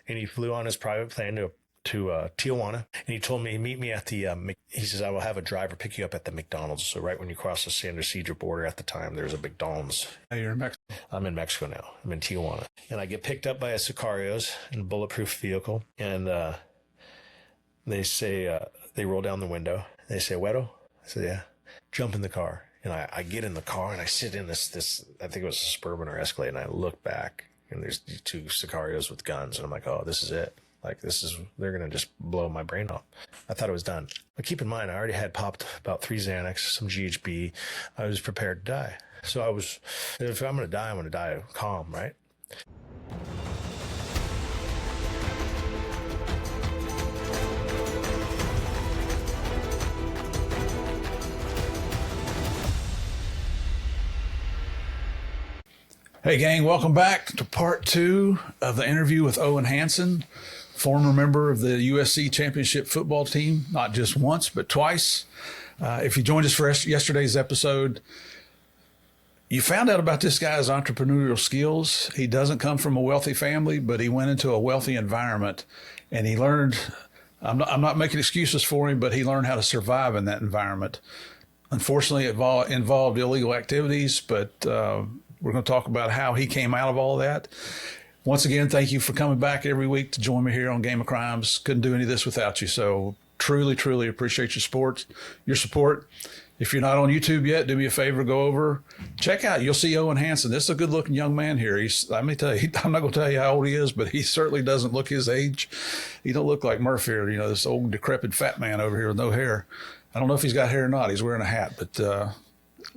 and he flew on his private plane to Tijuana, and he told me, meet me at the, he says, I will have a driver pick you up at the McDonald's. So right when you cross the San Ysidro border at the time, there's a McDonald's. Hey, you're in Mexico. I'm in Mexico now. I'm in Tijuana. And I get picked up by a Sicarios in a bulletproof vehicle, and they say, they roll down the window. They say, Wedo? I said, yeah. Jump in the car. And I get in the car, and I sit in this, I think it was a Suburban or Escalade, and I look back, and there's these two Sicarios with guns, and I'm like, oh, this is it. Like, they're going to just blow my brain off. I thought it was done. But keep in mind, I already had popped about 3 Xanax, some GHB. I was prepared to die. So if I'm going to die, I'm going to die calm, right? Hey, gang, welcome back to part 2 of the interview with Owen Hanson, former member of the USC championship football team, not just once, but twice. If you joined us for yesterday's episode, you found out about this guy's entrepreneurial skills. He doesn't come from a wealthy family, but he went into a wealthy environment, and he learned, I'm not making excuses for him, but he learned how to survive in that environment. Unfortunately, it involved illegal activities, but we're going to talk about how he came out of all that. Once again, thank you for coming back every week to join me here on Game of Crimes. Couldn't do any of this without you. So truly, truly appreciate your support. If you're not on YouTube yet, do me a favor, go over, check out. You'll see Owen Hanson. This is a good looking young man here. Let me tell you, I'm not going to tell you how old he is, but he certainly doesn't look his age. He don't look like Murphy, or, this old decrepit fat man over here with no hair. I don't know if he's got hair or not. He's wearing a hat, but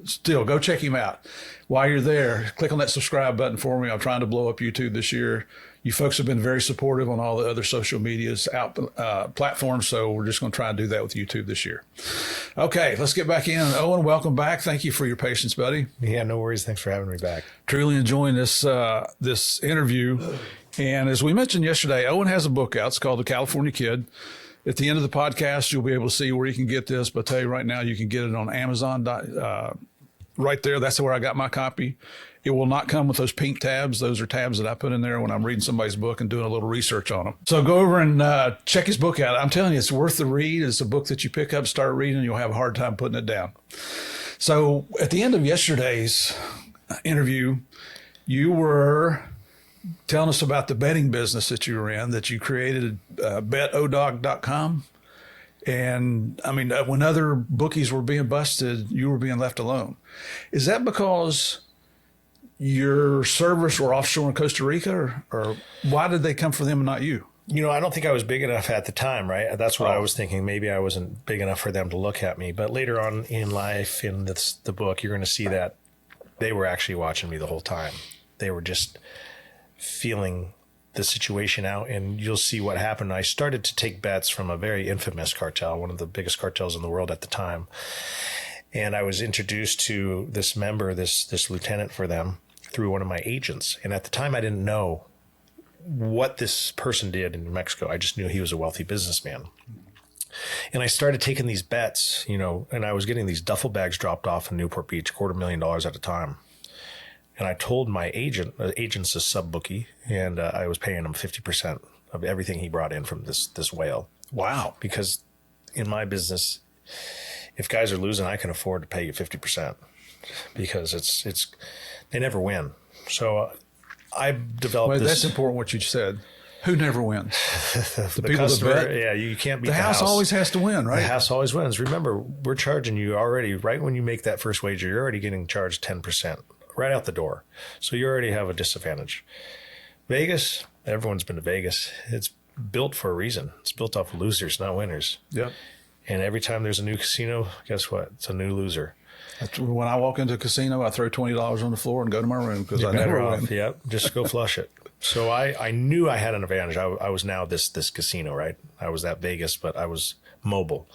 still, go check him out. While you're there, click on that subscribe button for me. I'm trying to blow up YouTube this year. You folks have been very supportive on all the other social medias platforms, so we're just going to try and do that with YouTube this year. Okay, let's get back in. Owen, welcome back. Thank you for your patience, buddy. Yeah, no worries. Thanks for having me back. Truly enjoying this interview. And as we mentioned yesterday, Owen has a book out. It's called The California Kid. At the end of the podcast, you'll be able to see where you can get this. But I tell you right now, you can get it on Amazon. Right there, that's where I got my copy. It will not come with those pink tabs. Those are tabs that I put in there when I'm reading somebody's book and doing a little research on them. So go over and check his book out. I'm telling you, it's worth the read. It's a book that you pick up, start reading, and you'll have a hard time putting it down. So at the end of yesterday's interview, you were telling us about the betting business that you were in, that you created betodog.com. And I mean, when other bookies were being busted, you were being left alone. Is that because your servers were offshore in Costa Rica, or why did they come for them and not you? I don't think I was big enough at the time, right? That's what I was thinking. Maybe I wasn't big enough for them to look at me. But later on in life, in the book, you're going to see that they were actually watching me the whole time. They were just feeling the situation out, and you'll see what happened. I started to take bets from a very infamous cartel, one of the biggest cartels in the world at the time. And I was introduced to this member, this lieutenant for them, through one of my agents. And at the time, I didn't know what this person did in New Mexico. I just knew he was a wealthy businessman. And I started taking these bets, and I was getting these duffel bags dropped off in Newport Beach, $250,000 at a time. And I told my agent, the agent's a sub bookie, and I was paying him 50% of everything he brought in from this whale. Wow. Because in my business, if guys are losing, I can afford to pay you 50% because it's they never win. So I developed this. That's important what you said. Who never wins? The people customer, that bet. Yeah, you can't beat the house. The house always has to win, right? The house always wins. Remember, we're charging you already, right when you make that first wager, you're already getting charged 10%. Right out the door. So you already have a disadvantage. Vegas, everyone's been to Vegas. It's built for a reason. It's built off of losers, not winners. Yep. And every time there's a new casino, guess what? It's a new loser. When I walk into a casino, I throw $20 on the floor and go to my room because I never win. Yep, just go flush it. So I knew I had an advantage. I was now this casino, right? I was that Vegas, but I was mobile.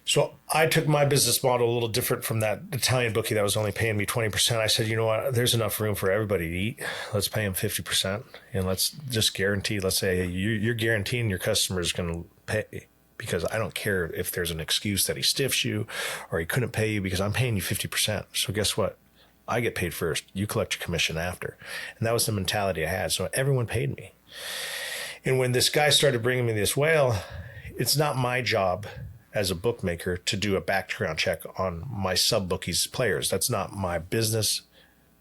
So I took my business model a little different from that Italian bookie that was only paying me 20%. I said, you know what? There's enough room for everybody to eat. Let's pay them 50%. And let's just guarantee, let's say you're guaranteeing your customer is going to pay, because I don't care if there's an excuse that he stiffs you or he couldn't pay you, because I'm paying you 50%. So guess what? I get paid first. You collect your commission after. And that was the mentality I had. So everyone paid me. And when this guy started bringing me this whale, it's not my job as a bookmaker to do a background check on my sub-bookies players. That's not my business.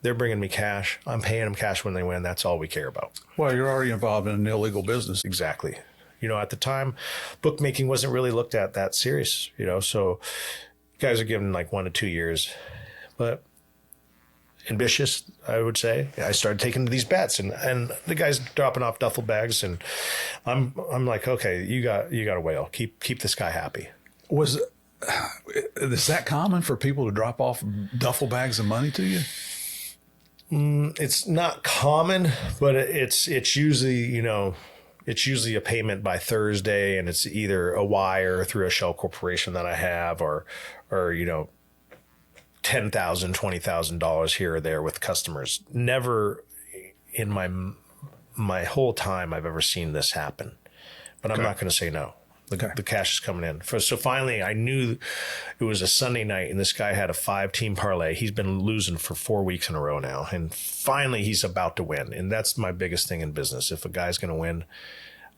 They're bringing me cash. I'm paying them cash when they win. That's all we care about. Well, you're already involved in an illegal business. Exactly. At the time, bookmaking wasn't really looked at that serious, so guys are given like 1 to 2 years, but ambitious, I would say. I started taking these bets, and the guy's dropping off duffel bags, and I'm like, okay, you got a whale. Keep this guy happy. Is that common for people to drop off duffel bags of money to you? It's not common, but it's usually, it's usually a payment by Thursday, and it's either a wire through a shell corporation that I have, or $10,000, $20,000 here or there with customers. Never in my whole time I've ever seen this happen, but I'm not going to say no. The cash is coming in. So finally, I knew it was a Sunday night, and this guy had a 5-team parlay. He's been losing for 4 weeks in a row now, and finally he's about to win. And that's my biggest thing in business. If a guy's going to win,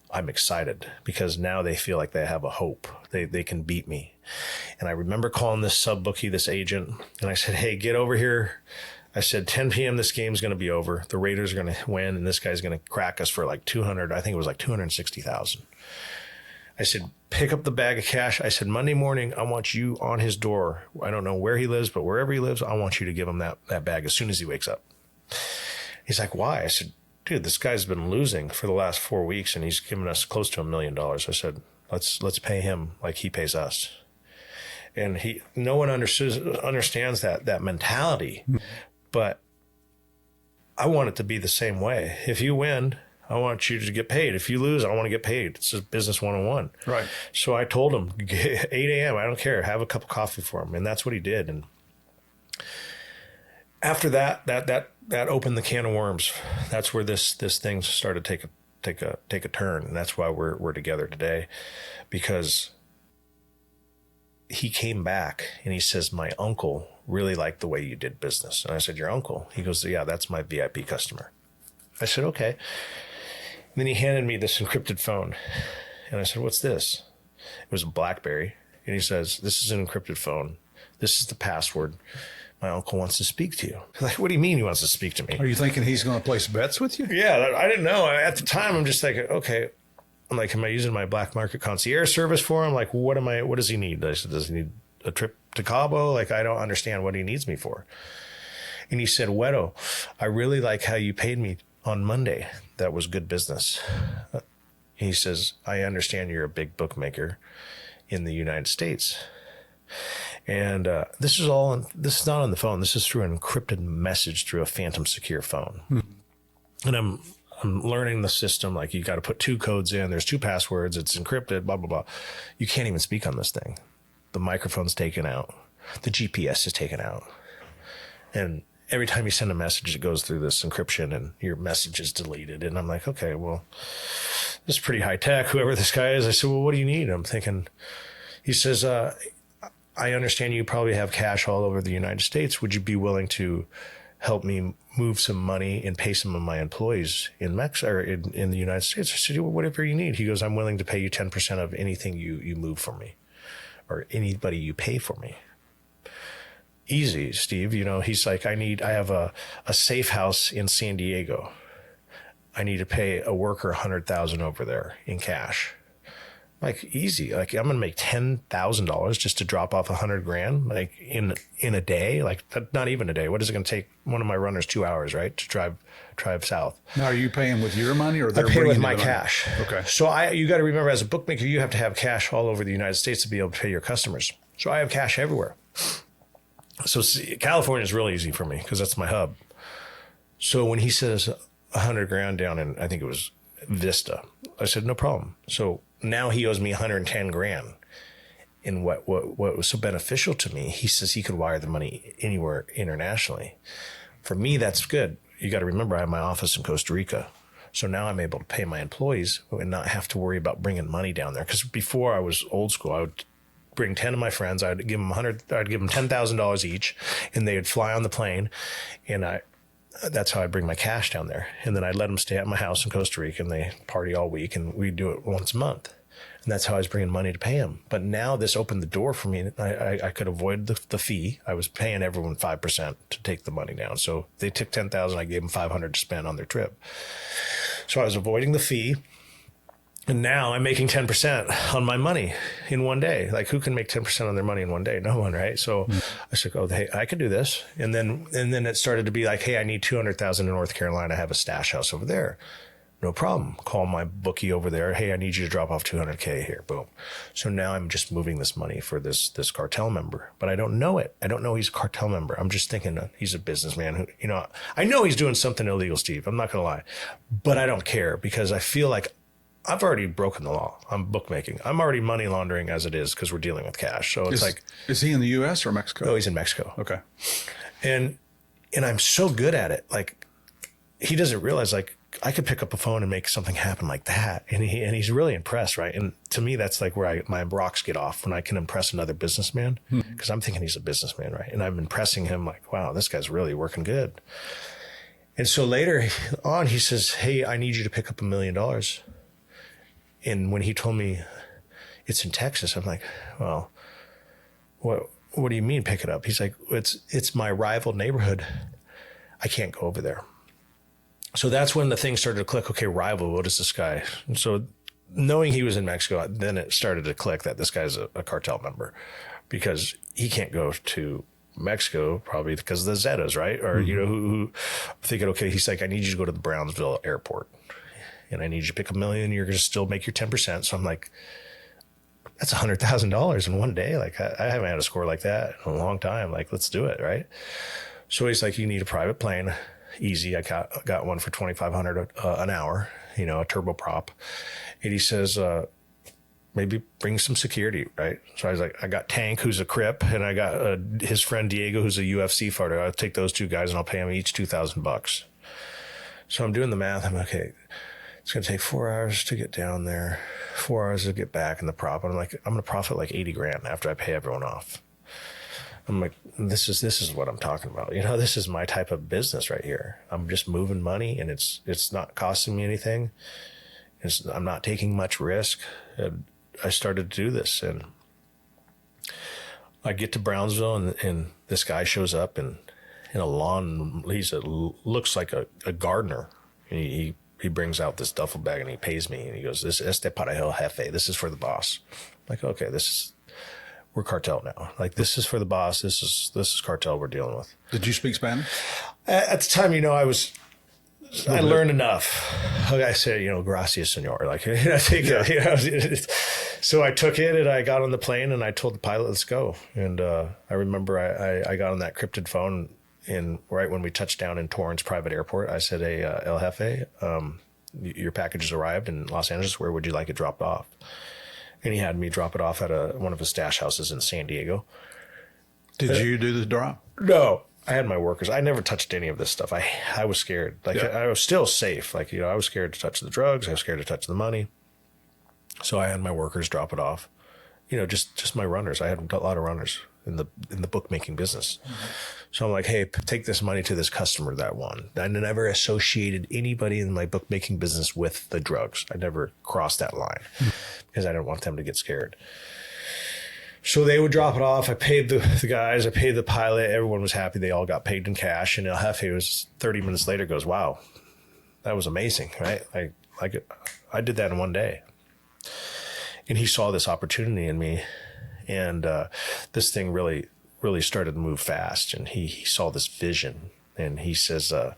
I'm excited because now they feel like they have a hope. They can beat me. And I remember calling this sub-bookie, this agent, and I said, hey, get over here. I said, 10 p.m. this game's going to be over. The Raiders are going to win, and this guy's going to crack us for like 200. I think it was like 260,000. I said, pick up the bag of cash. I said, Monday morning, I want you on his door. I don't know where he lives, but wherever he lives, I want you to give him that bag as soon as he wakes up. He's like, why? I said, dude, this guy's been losing for the last 4 weeks, and he's given us close to $1 million. I said, let's pay him like he pays us. And no one understands that mentality, but I want it to be the same way. If you win, I want you to get paid. If you lose, I want to get paid. It's just business 101. Right. So I told him, 8 a.m., I don't care. Have a cup of coffee for him. And that's what he did. And after that opened the can of worms. That's where this thing started to take a turn. And that's why we're together today, because he came back and he says, my uncle really liked the way you did business. And I said, your uncle? He goes, yeah, that's my VIP customer. I said, okay. And then he handed me this encrypted phone. And I said, what's this? It was a BlackBerry. And he says, this is an encrypted phone. This is the password. My uncle wants to speak to you. I'm like, what do you mean he wants to speak to me? Are you thinking he's going to place bets with you? Yeah, I didn't know. At the time, I'm just like, okay. I'm like, am I using my black market concierge service for him? Like, what does he need? I said, does he need a trip to Cabo? Like, I don't understand what he needs me for. And he said, Wedo, I really like how you paid me on Monday. That was good business. He says, I understand you're a big bookmaker in the United States. And this is not on the phone. This is through an encrypted message through a phantom secure phone. And I'm learning the system. Like, you got to put 2 codes in. There's 2 passwords. It's encrypted, blah, blah, blah. You can't even speak on this thing. The microphone's taken out. The GPS is taken out. And every time you send a message, it goes through this encryption and your message is deleted. And I'm like, okay, well, this is pretty high tech, whoever this guy is. I said, well, what do you need? I'm thinking, he says, I understand you probably have cash all over the United States. Would you be willing to help me move some money and pay some of my employees in Mexico or in the United States? I said, well, whatever you need. He goes, I'm willing to pay you 10% of anything you move for me or anybody you pay for me. Easy, Steve. He's like, I have a safe house in San Diego. I need to pay a worker $100,000 over there in cash. Like, easy. Like, I'm going to make $10,000 just to drop off $100,000, like in a day. Like, not even a day. What is it going to take one of my runners 2 hours, right, to drive south? Now, are you paying with your money or they're I pay with my money? cash? Okay. So you got to remember, as a bookmaker, you have to have cash all over the United States to be able to pay your customers. So I have cash everywhere. So California is really easy for me because that's my hub. So when he says $100,000 down in, I think it was Vista, I said, no problem. So now he owes me $110,000. And what was so beneficial to me, he says he could wire the money anywhere internationally. For me, that's good. You got to remember, I have my office in Costa Rica. So now I'm able to pay my employees and not have to worry about bringing money down there. Because before, I was old school. I would bring 10 of my friends. I'd give them $10,000 each, and they would fly on the plane. And that's how I bring my cash down there. And then I'd let them stay at my house in Costa Rica, and they party all week, and we do it once a month. And that's how I was bringing money to pay him. But now this opened the door for me. I could avoid the fee. I was paying everyone 5% to take the money down. So they took 10,000. I gave them 500 to spend on their trip. So I was avoiding the fee. And now I'm making 10% on my money in one day. Like, who can make 10% on their money in one day? No one, right? So I said, oh, hey, I could do this. And then it started to be like, hey, I need 200,000 in North Carolina. I have a stash house over there. No problem. Call my bookie over there. Hey, I need you to drop off 200K here. Boom. So now I'm just moving this money for this cartel member, but I don't know it. I don't know he's a cartel member. I'm just thinking he's a businessman who, I know he's doing something illegal, Steve. I'm not going to lie, but I don't care because I feel like I've already broken the law. I'm bookmaking. I'm already money laundering as it is because we're dealing with cash. So it's is he in the U.S. or Mexico? Oh, he's in Mexico. Okay. And I'm so good at it. Like, he doesn't realize, like, I could pick up a phone and make something happen like that. And he's really impressed, right? And to me, that's like where my rocks get off, when I can impress another businessman, because I'm thinking he's a businessman, right? And I'm impressing him like, wow, this guy's really working good. And so later on, he says, hey, I need you to pick up $1 million. And when he told me it's in Texas, I'm like, well, what do you mean pick it up? He's like, it's my rival neighborhood. I can't go over there. So that's when the thing started to click. Okay, rival, what is this guy? And so knowing he was in Mexico, then it started to click that this guy's a cartel member, because he can't go to Mexico probably because of the Zetas, right? Or, who thinking, okay, he's like, I need you to go to the Brownsville airport and I need you to pick $1 million. You're going to still make your 10%. So I'm like, that's $100,000 in one day. Like, I haven't had a score like that in a long time. Like, let's do it. Right. So he's like, you need a private plane. Easy. I got one for $2,500 an hour, a turboprop. And he says, maybe bring some security, right? So I was like, I got Tank, who's a Crip, and I got his friend Diego, who's a UFC fighter. I'll take those two guys and I'll pay them each $2,000. So I'm doing the math. I'm like, okay, it's going to take 4 hours to get down there, 4 hours to get back in the prop. And I'm like, I'm going to profit like 80 grand after I pay everyone off. I'm like, this is what I'm talking about. This is my type of business right here. I'm just moving money, and it's not costing me anything. I'm not taking much risk. And I started to do this, and I get to Brownsville, and this guy shows up in a lawn. Looks like a gardener. And he brings out this duffel bag and he pays me, and he goes, "This es para el jefe. This is for the boss." I'm like, okay, we're cartel now. Like, this is for the boss. This is cartel we're dealing with. Did you speak Spanish? At the time, I learned enough. I said, gracias, senor. Like, I take it. So I took it and I got on the plane and I told the pilot, let's go. And I remember I got on that cryptid phone right when we touched down in Torrance Private Airport. I said, hey, El Jefe, your package has arrived in Los Angeles. Where would you like it dropped off? And he had me drop it off at one of his stash houses in San Diego. Did you do the drop? No, I had my workers. I never touched any of this stuff. I was scared. Like, I was still safe. Like, I was scared to touch the drugs. I was scared to touch the money. So I had my workers drop it off. Just my runners. I had a lot of runners in the bookmaking business. Mm-hmm. So I'm like, hey, take this money to this customer that won. I never associated anybody in my bookmaking business with the drugs. I never crossed that line because I didn't want them to get scared. So they would drop it off. I paid the guys. I paid the pilot. Everyone was happy. They all got paid in cash. And El Jefe was 30 minutes later goes, wow, that was amazing, right? I did that in one day. And he saw this opportunity in me. And this thing really started to move fast. And he saw this vision. And he says, do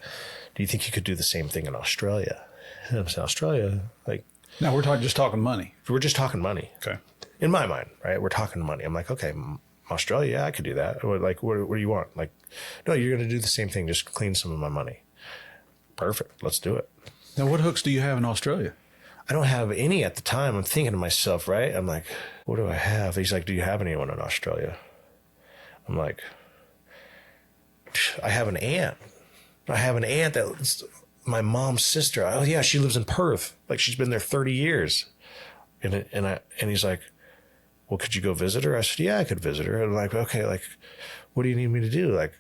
you think you could do the same thing in Australia? And I said, Australia? Like, no, we're just talking money. We're just talking money. Okay. In my mind, right? We're talking money. I'm like, okay, Australia, yeah, I could do that. Like, what do you want? Like, no, you're going to do the same thing. Just clean some of my money. Perfect. Let's do it. Now, what hooks do you have in Australia? I don't have any at the time. I'm thinking to myself, right? I'm like, what do I have? He's like, do you have anyone in Australia? I'm like, I have an aunt. I have an aunt that's my mom's sister. Oh yeah, she lives in Perth. Like, she's been there 30 years. And he's like, well, could you go visit her? I said, yeah, I could visit her. And I'm like, okay, like, what do you need me to do? Like,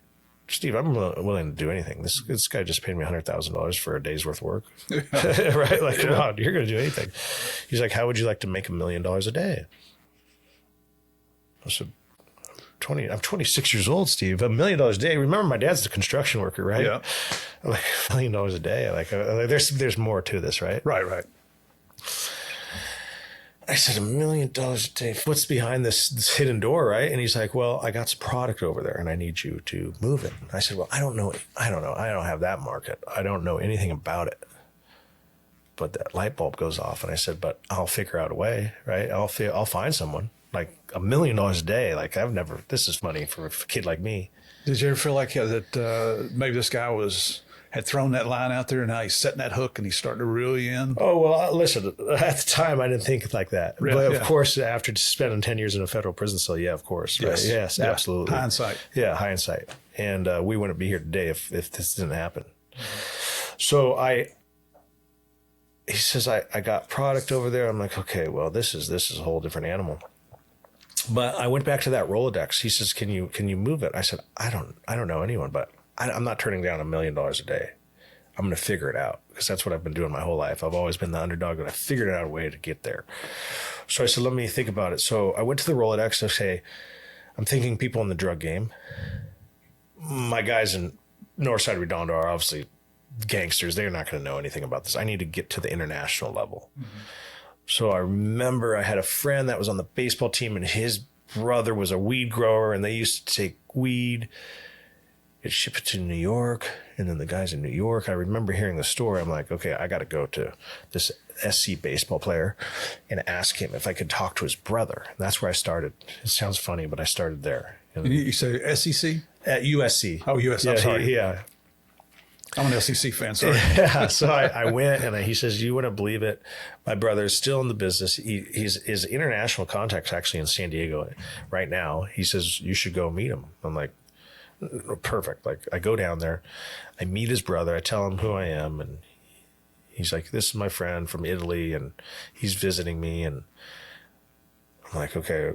Steve, I'm willing to do anything. This guy just paid me $100,000 for a day's worth of work. Right? Like, come on, you're going to do anything. He's like, how would you like to make $1 million a day? I said, I'm 26 years old, Steve. $1 million a day. Remember, my dad's a construction worker, right? Yeah. I'm like, $1 million a day. Like, there's more to this, right? Right. I said, $1 million a day. What's behind this hidden door, right? And he's like, well, I got some product over there and I need you to move it. I said, well, I don't know. I don't have that market. I don't know anything about it. But that light bulb goes off. And I said, but I'll figure out a way, right? I'll find someone. Like $1 million a day. Like this is money for a kid like me. Did you ever feel like that maybe this guy had thrown that line out there and now he's setting that hook and he's starting to reel you in? Oh, well, listen, at the time, I didn't think like that. Really? But of course, after spending 10 years in a federal prison cell, yeah, of course. Right? Yes, yeah. absolutely. Hindsight. Yeah, hindsight. And we wouldn't be here today if this didn't happen. So he says, I got product over there. I'm like, okay, well, this is a whole different animal. But I went back to that Rolodex. He says, can you move it? I said, I don't know anyone, but I'm not turning down $1 million a day. I'm going to figure it out because that's what I've been doing my whole life. I've always been the underdog, and I figured out a way to get there. So I said, let me think about it. So I went to the Rolodex to say, I'm thinking people in the drug game. My guys in Northside Redondo are obviously gangsters. They're not going to know anything about this. I need to get to the international level. Mm-hmm. So I remember I had a friend that was on the baseball team, and his brother was a weed grower, and they used to take weed and ship it to New York. And then the guys in New York, I remember hearing the story. I'm like, okay, I got to go to this SC baseball player and ask him if I could talk to his brother. And that's where I started. It sounds funny, but I started there. And you say SEC? At USC. Oh, USC. I'm sorry. Yeah. I'm an SEC fan, sorry. Yeah, so I went, and he says, you wouldn't believe it. My brother is still in the business. His international contact's actually in San Diego right now. He says, you should go meet him. I'm like, perfect. Like, I go down there. I meet his brother. I tell him who I am, and he's like, this is my friend from Italy, and he's visiting me. And I'm like, okay,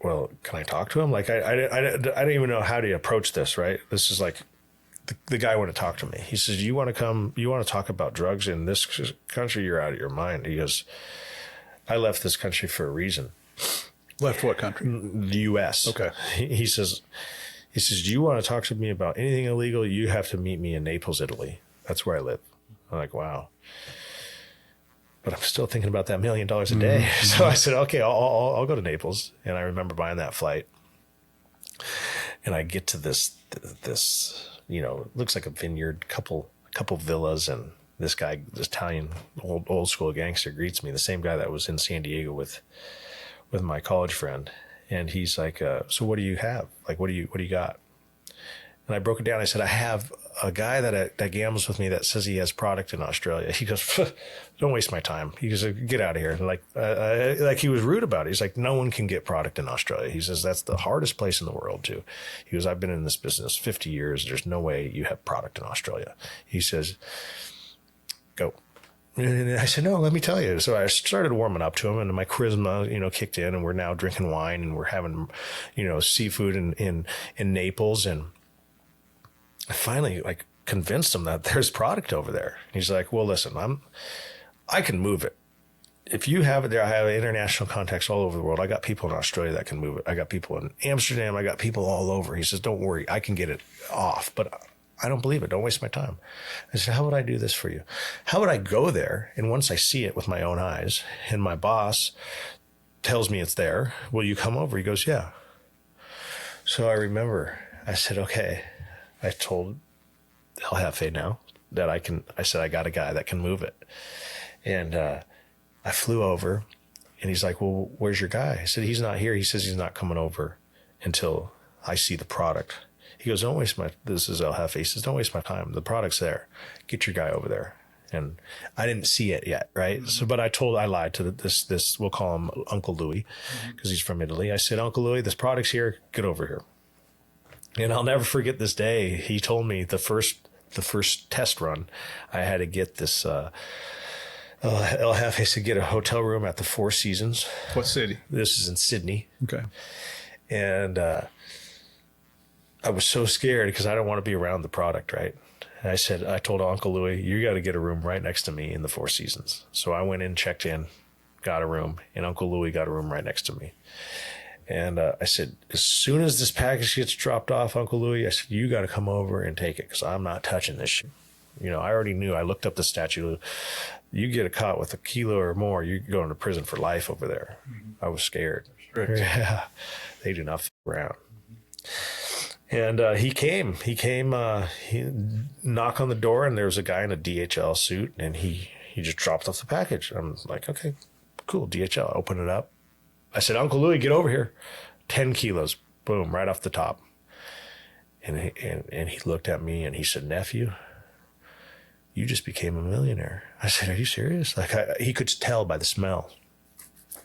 well, can I talk to him? Like, I don't even know how to approach this, right? This is like, the guy wanted to talk to me. He says, you want to talk about drugs in this country? You're out of your mind. He goes, I left this country for a reason. Left what country? The U.S. Okay. He says, do you want to talk to me about anything illegal? You have to meet me in Naples, Italy. That's where I live. I'm like, wow. But I'm still thinking about that $1 million a day. Mm-hmm. So I said, okay, I'll go to Naples. And I remember buying that flight. And I get to this, looks like a vineyard, couple villas, and this guy, this Italian old school gangster, greets me. The same guy that was in San Diego with my college friend, and he's like, "So what do you have? Like, what do you got?" And I broke it down. I said, "I have a guy that gambles with me that says he has product in Australia." He goes, "Don't waste my time." He goes, "Get out of here!" And like he was rude about it. He's like, "No one can get product in Australia." He says, "That's the hardest place in the world too." He goes, "I've been in this business 50 years. There's no way you have product in Australia." He says, "Go." And I said, "No, let me tell you." So I started warming up to him, and my charisma, kicked in, and we're now drinking wine, and we're having, seafood in Naples, and I finally convinced him that there's product over there. He's like, "Well, listen, I can move it. If you have it there, I have international contacts all over the world. I got people in Australia that can move it. I got people in Amsterdam. I got people all over." He says, "Don't worry, I can get it off, but I don't believe it. Don't waste my time." I said, "How would I do this for you? How would I go there? And once I see it with my own eyes and my boss tells me it's there, will you come over?" He goes, "Yeah." So I remember I said, "Okay." I told El Jefe now that I said, "I got a guy that can move it." And I flew over, and he's like, "Well, where's your guy?" I said, "He's not here." He says he's not coming over until I see the product. He goes, this is El Jefe. He says, "Don't waste my time. The product's there. Get your guy over there." And I didn't see it yet, right? Mm-hmm. So, but I lied to this, we'll call him Uncle Louis, because he's from Italy. I said, "Uncle Louis, this product's here. Get over here." And I'll never forget this day. He told me the first test run, I had to get this, El Jefe said, "Get a hotel room at the Four Seasons." What city? This is in Sydney. Okay. And I was so scared because I don't want to be around the product, right? And I told Uncle Louie, you got to get a room right next to me in the Four Seasons. So I went in, checked in, got a room, and Uncle Louie got a room right next to me. And I said, as soon as this package gets dropped off, Uncle Louie, I said, you got to come over and take it because I'm not touching this shit. You know, I already knew. I looked up the statute. You get caught with a kilo or more, you're going to prison for life over there. I was scared. Yeah, they do not f around. And he came. He knocked on the door, and there was a guy in a DHL suit, and he just dropped off the package. I'm like, okay, cool, DHL. I open it up. I said, Uncle Louie, get over here. 10 kilos. Boom, right off the top. And he looked at me, and he said, nephew, you just became a millionaire. I said, are you serious? Like, he could tell by the smell.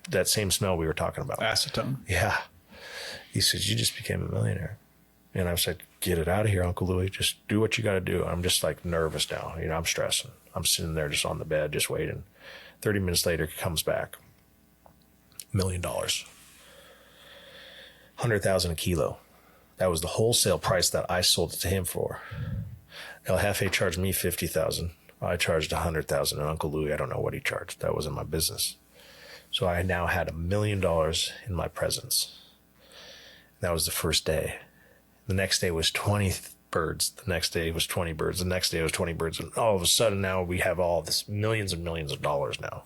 That same smell we were talking about. Acetone. Yeah. He says, you just became a millionaire. And I said, get it out of here, Uncle Louie. Just do what you got to do. I'm just like nervous now. You know, I'm stressing. I'm sitting there just on the bed, just waiting. 30 minutes later, he comes back. $1 million. 100,000 a kilo. That was the wholesale price that I sold it to him for. El Jefe charged me 50,000. I charged 100,000. And Uncle Louie, I don't know what he charged. That wasn't my business. So I now had $1 million in my presence. That was the first day. The next day was 20 birds. The next day was 20 birds. The next day was 20 birds. And all of a sudden now we have all this millions and millions of dollars now.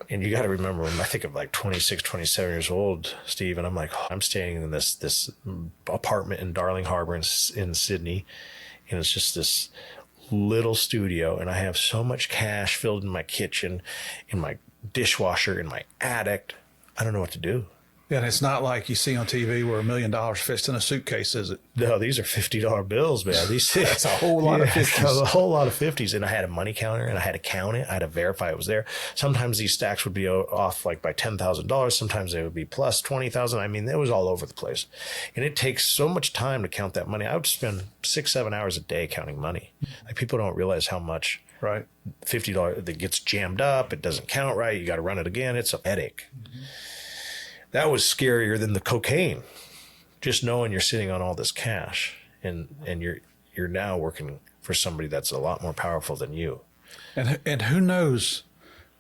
And you got to remember, I think of like 26, 27 years old, Steve, and I'm like, I'm staying in this apartment in Darling Harbor in Sydney. And it's just this little studio. And I have so much cash filled in my kitchen, in my dishwasher, in my attic. I don't know what to do. Yeah, and it's not like you see on TV where $1 million fits in a suitcase, is it? No, these are $50 bills, man. That's a whole lot of 50s. A whole lot of 50s. And I had a money counter, and I had to count it. I had to verify it was there. Sometimes these stacks would be off like by $10,000. Sometimes they would be plus 20,000. I mean, it was all over the place. And it takes so much time to count that money. I would spend 6-7 hours a day counting money. Like, people don't realize how much. Right. $50 that gets jammed up. It doesn't count right. You got to run it again. It's a headache. Mm-hmm. That was scarier than the cocaine. Just knowing you're sitting on all this cash and you're now working for somebody that's a lot more powerful than you. And who knows,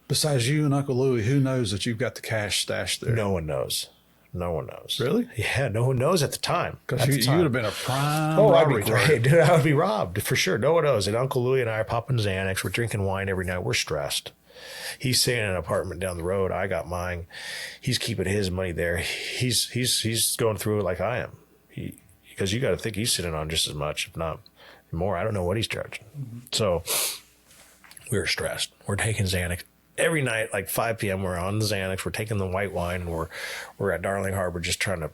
besides you and Uncle Louie, who knows that you've got the cash stashed there? No one knows. No one knows. Really? Yeah, no one knows at the time. Because you would have been a prime robbery. I'd be great. Dude, I would be robbed for sure. No one knows. And Uncle Louie and I are popping Xanax. We're drinking wine every night. We're stressed. He's staying in an apartment down the road. I got mine. He's keeping his money there. He's going through it like I am. Because you got to think he's sitting on just as much, if not more. I don't know what he's charging. Mm-hmm. So we were stressed. We're taking Xanax every night, like 5 p.m. We're on the Xanax. We're taking the white wine, and we're at Darling Harbor just trying to,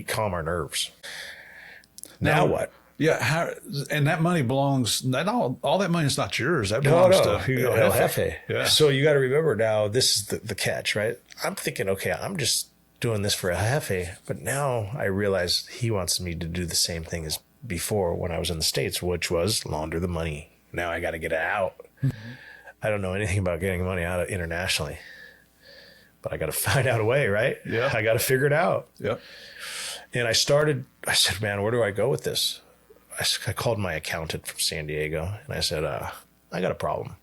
calm our nerves. Now what? Yeah, and that money belongs. All that money is not yours. That belongs to El Jefe. Yeah. So you got to remember now. This is the catch, right? I'm thinking, okay, I'm just doing this for El Jefe, but now I realize he wants me to do the same thing as before when I was in the States, which was launder the money. Now I got to get it out. Mm-hmm. I don't know anything about getting money out internationally, but I got to find out a way, right? Yeah, I got to figure it out. Yeah. And I said, man, where do I go with this? I called my accountant from San Diego, and I said, I got a problem.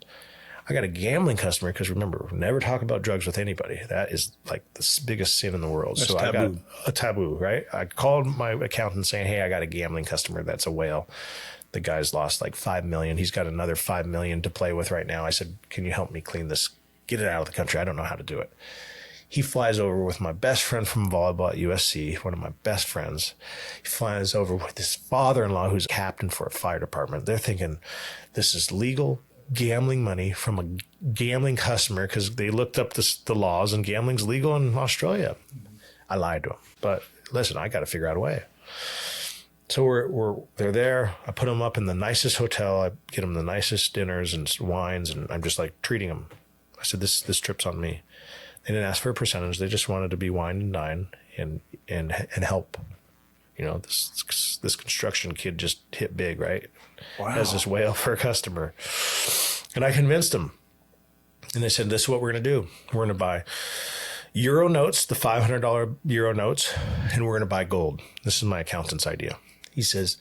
I got a gambling customer, because remember, never talk about drugs with anybody. That is like the biggest sin in the world. That's so taboo. I got a taboo, right? I called my accountant saying, hey, I got a gambling customer. That's a whale. The guy's lost like $5 million. He's got another $5 million to play with right now. I said, can you help me clean this? Get it out of the country. I don't know how to do it. He flies over with my best friend from volleyball at USC, one of my best friends. He flies over with his father-in-law, who's captain for a fire department. They're thinking this is legal gambling money from a gambling customer, because they looked up the laws, and gambling's legal in Australia. I lied to him. But listen, I got to figure out a way. So they're there. I put them up in the nicest hotel. I get them the nicest dinners and wines, and I'm just like treating them. I said, this trip's on me. They didn't ask for a percentage. They just wanted to be wine and dine and help. This construction kid just hit big, right? Wow. Has this whale for a customer. And I convinced them. And they said, this is what we're going to do. We're going to buy Euro notes, the $500 Euro notes, and we're going to buy gold. This is my accountant's idea. He says,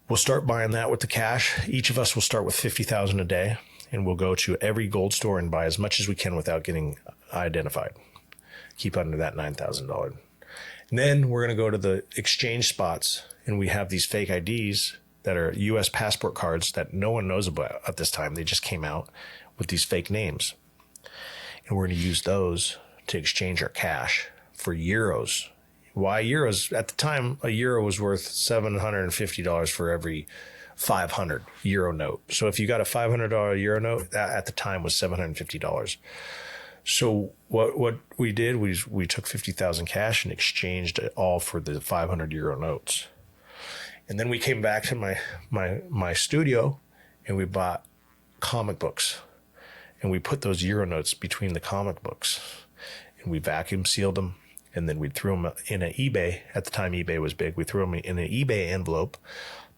we'll start buying that with the cash. Each of us will start with $50,000 a day, and we'll go to every gold store and buy as much as we can without getting identified. Keep under that $9,000. And then we're going to go to the exchange spots, and we have these fake IDs that are U.S. passport cards that no one knows about at this time. They just came out with these fake names. And we're going to use those to exchange our cash for euros. Why euros? At the time, a euro was worth $750 for every 500 euro note. So if you got a $500 euro note, that at the time was $750. So what we did was we took 50,000 cash and exchanged it all for the 500 euro notes. And then we came back to my studio and we bought comic books. And we put those euro notes between the comic books. And we vacuum sealed them. And then we threw them in an eBay. At the time, eBay was big. We threw them in an eBay envelope,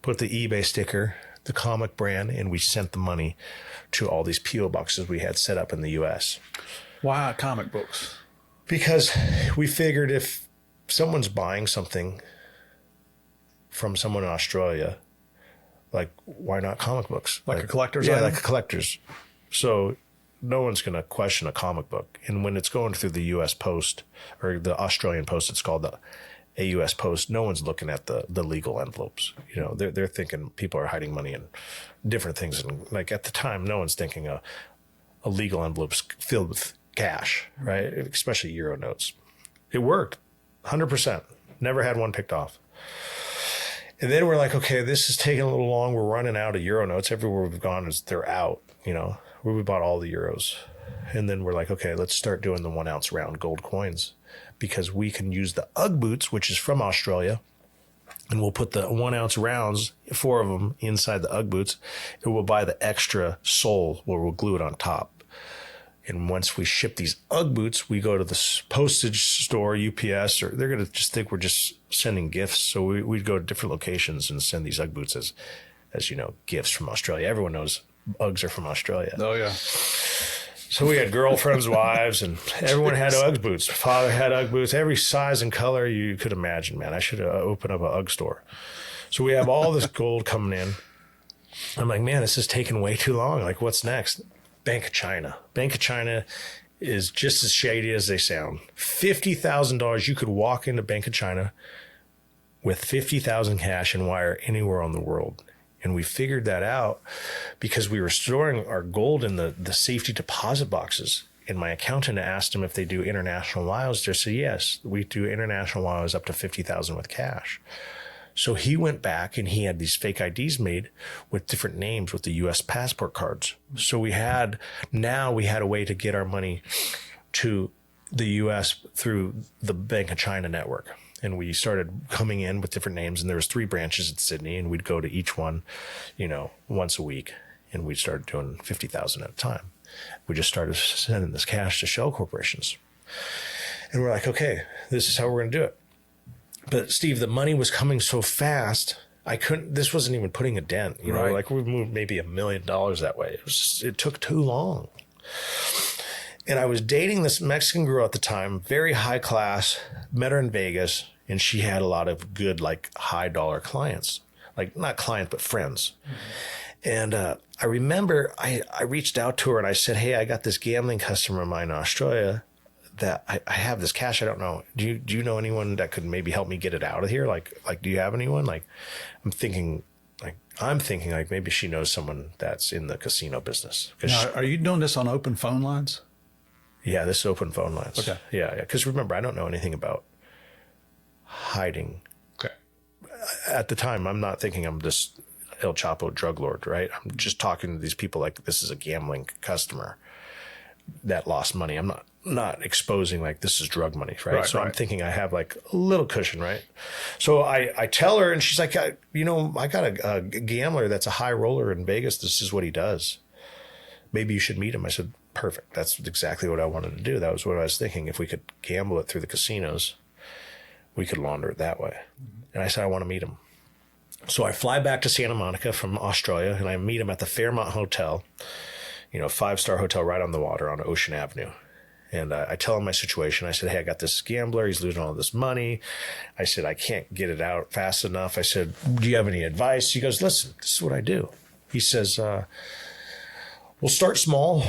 put the eBay sticker, the comic brand, and we sent the money to all these P.O. boxes we had set up in the U.S. Why comic books? Because we figured if someone's buying something from someone in Australia, like, why not comic books? Like a collector's Yeah, item? like a collector's. So no one's going to question a comic book. And when it's going through the U.S. Post or the Australian Post, it's called a U.S. Post. No one's looking at the legal envelopes. You know, they're thinking people are hiding money in different things. And like at the time, no one's thinking a legal envelopes filled with cash, right? Especially euro notes. It worked 100%. Never had one picked off. And then we're like, okay, this is taking a little long. We're running out of euro notes. Everywhere we've gone is they're out, you know, where we bought all the euros. And then we're like, okay, let's start doing the 1 ounce round gold coins because we can use the Ugg boots, which is from Australia. And we'll put the 1 ounce rounds, 4 of them inside the Ugg boots. And we'll buy the extra sole where we'll glue it on top. And once we ship these Ugg boots, we go to the postage store, UPS, or they're going to just think we're just sending gifts. So we'd go to different locations and send these Ugg boots as you know, gifts from Australia. Everyone knows Uggs are from Australia. Oh, yeah. So we had girlfriends, wives, and everyone had Ugg boots. Father had Ugg boots, every size and color you could imagine, man. I should have opened up an Ugg store. So we have all this gold coming in. I'm like, man, this is taking way too long. Like, what's next? Bank of China. Bank of China is just as shady as they sound. $50,000. You could walk into Bank of China with 50,000 cash and wire anywhere on the world. And we figured that out because we were storing our gold in the safety deposit boxes. And my accountant asked them if they do international wires. They said, yes, we do international wires up to 50,000 with cash. So he went back and he had these fake IDs made with different names with the U.S. passport cards. So we had a way to get our money to the U.S. through the Bank of China network. And we started coming in with different names. And there was 3 branches in Sydney, and we'd go to each one, you know, once a week. And we started doing 50,000 at a time. We just started sending this cash to shell corporations. And we're like, okay, this is how we're going to do it. But Steve, the money was coming so fast, this wasn't even putting a dent, you know, like we moved maybe $1 million that way. It took too long. And I was dating this Mexican girl at the time, very high class, met her in Vegas, and she had a lot of good, like high dollar clients, like not clients, but friends. Mm-hmm. And I remember I reached out to her and I said, hey, I got this gambling customer of mine in Australia that I have this cash. I don't know. Do you know anyone that could maybe help me get it out of here? Like, do you have anyone? Like, I'm thinking like maybe she knows someone that's in the casino business. Now, are you doing this on open phone lines? Yeah, this is open phone lines. Okay. Yeah. Because remember, I don't know anything about hiding. Okay. At the time, I'm not thinking I'm this El Chapo drug lord, right? I'm just talking to these people like this is a gambling customer that lost money. I'm not exposing like this is drug money, right? So I'm thinking I have like a little cushion, right? So I tell her, and she's like, I got a gambler that's a high roller in Vegas. This is what he does. Maybe you should meet him. I said, perfect. That's exactly what I wanted to do. That was what I was thinking. If we could gamble it through the casinos, we could launder it that way. And I said, I want to meet him. So I fly back to Santa Monica from Australia, and I meet him at the Fairmont Hotel, 5-star hotel right on the water on Ocean Avenue. And I tell him my situation. I said, hey, I got this gambler. He's losing all this money. I said, I can't get it out fast enough. I said, do you have any advice? He goes, listen, this is what I do. He says, we'll start small.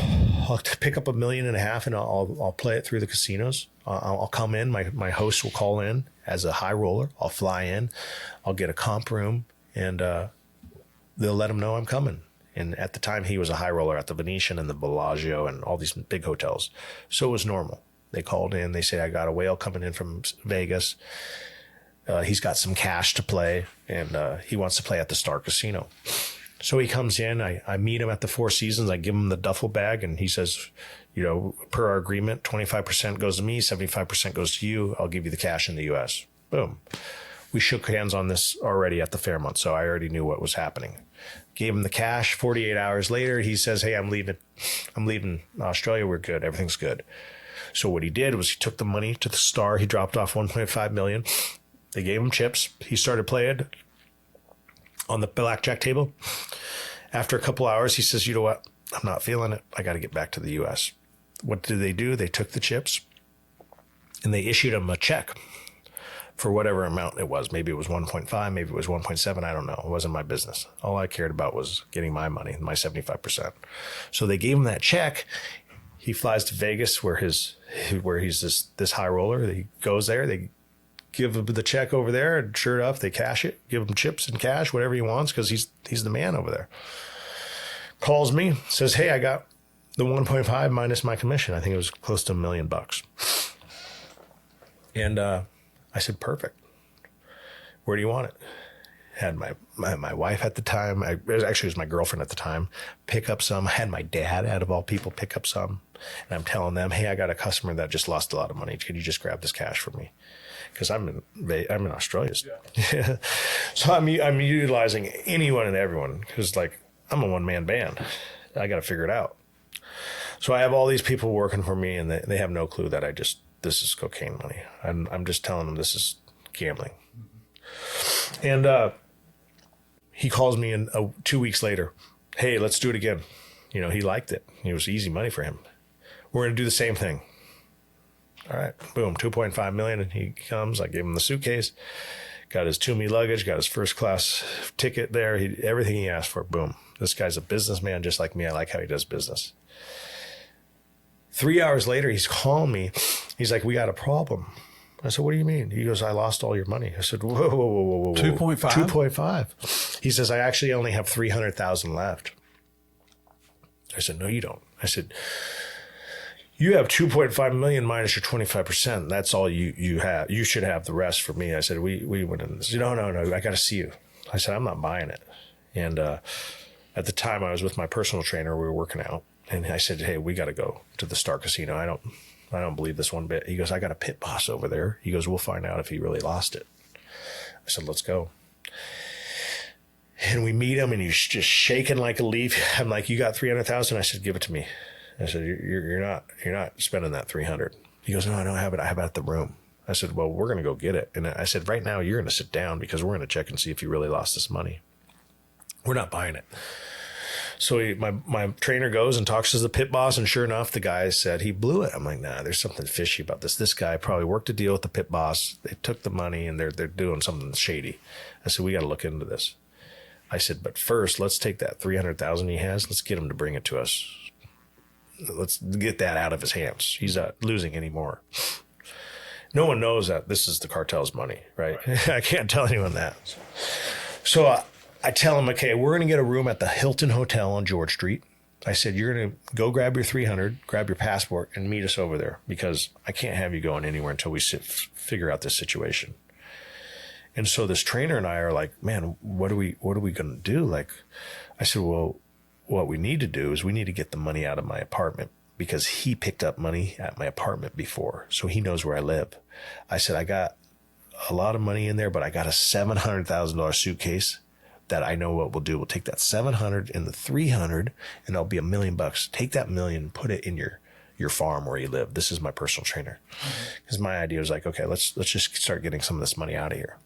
I'll pick up $1.5 million and I'll play it through the casinos. I'll come in. My host will call in as a high roller. I'll fly in. I'll get a comp room, and they'll let him know I'm coming. And at the time, he was a high roller at the Venetian and the Bellagio and all these big hotels. So it was normal. They called in. They say, I got a whale coming in from Vegas. He's got some cash to play, and he wants to play at the Star Casino. So he comes in. I meet him at the Four Seasons. I give him the duffel bag, and he says, per our agreement, 25% goes to me, 75% goes to you. I'll give you the cash in the U.S. Boom. We shook hands on this already at the Fairmont, so I already knew what was happening. Gave him the cash. 48 hours later, he says, hey, I'm leaving Australia. We're good. Everything's good. So what he did was he took the money to the Star. He dropped off $1.5 million. They gave him chips. He started playing on the blackjack table. After a couple hours, he says, you know what? I'm not feeling it. I got to get back to the U.S. What did they do? They took the chips and they issued him a check for whatever amount it was. Maybe it was 1.5, maybe it was 1.7. I don't know. It wasn't my business. All I cared about was getting my money, my 75%. So they gave him that check. He flies to Vegas where he's this high roller. He goes there. They give him the check over there, and sure enough, they cash it, give him chips and cash, whatever he wants, because he's the man over there. Calls me, says, hey, I got the 1.5 minus my commission. I think it was close to $1 million. And I said, perfect. Where do you want it? Had my wife at the time, it was my girlfriend at the time, pick up some. I had my dad, out of all people, pick up some. And I'm telling them, hey, I got a customer that just lost a lot of money. Can you just grab this cash for me? Because I'm in Australia. Yeah. So I'm utilizing anyone and everyone, because I'm a one-man band. I got to figure it out. So I have all these people working for me, and they have no clue that this is cocaine money. I'm just telling them this is gambling. And he calls me in 2 weeks later. Hey, let's do it again. He liked it. It was easy money for him. We're going to do the same thing. All right, boom, 2.5 million. And he comes. I gave him the suitcase, got his to-me luggage, got his first class ticket there. Everything he asked for. Boom. This guy's a businessman just like me. I like how he does business. 3 hours later, he's calling me. He's like, we got a problem. I said, what do you mean? He goes, I lost all your money. I said, whoa. 2.5? 2.5. He says, I actually only have 300,000 left. I said, no, you don't. I said, you have 2.5 million minus your 25%. That's all you have. You should have the rest for me. I said, we went in this. No, I got to see you. I said, I'm not buying it. And at the time I was with my personal trainer. We were working out. And I said, hey, we got to go to the Star Casino. I don't believe this one bit. He goes, I got a pit boss over there. He goes, we'll find out if he really lost it. I said, let's go. And we meet him, and he's just shaking like a leaf. I'm like, you got 300,000? I said, give it to me. I said, you're not spending that 300. He goes, no, I don't have it. I have it at the room. I said, well, we're going to go get it. And I said, right now you're going to sit down because we're going to check and see if you really lost this money. We're not buying it. So my trainer goes and talks to the pit boss, and sure enough, the guy said he blew it. I'm like, nah, there's something fishy about this. This guy probably worked a deal with the pit boss. They took the money, and they're doing something shady. I said, we got to look into this. I said, but first, let's take that 300,000 he has. Let's get him to bring it to us. Let's get that out of his hands. He's not losing anymore. No one knows that this is the cartel's money, right? I can't tell anyone that. So I tell him, okay, we're going to get a room at the Hilton Hotel on George Street. I said, you're going to go grab your 300, grab your passport, and meet us over there, because I can't have you going anywhere until we figure out this situation. And so this trainer and I are like, man, what are we going to do? I said, well, what we need to do is we need to get the money out of my apartment, because he picked up money at my apartment before. So he knows where I live. I said, I got a lot of money in there, but I got a $700,000 suitcase that I know what we'll do. We'll take that 700 and the 300, and it'll be $1 million. Take that $1 million, put it in your farm where you live. This is my personal trainer. Because my idea was like, okay, let's just start getting some of this money out of here.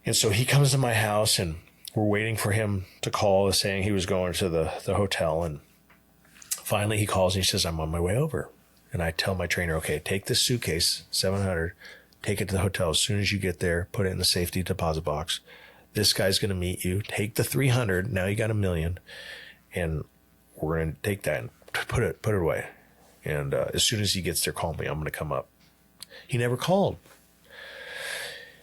And so he comes to my house, and we're waiting for him to call, saying he was going to the hotel. And finally he calls and he says, I'm on my way over. And I tell my trainer, okay, take this suitcase, 700, take it to the hotel. As soon as you get there, put it in the safety deposit box. This guy's going to meet you. Take the 300. Now you got $1 million. And we're going to take that and put it away. And as soon as he gets there, call me. I'm going to come up. He never called.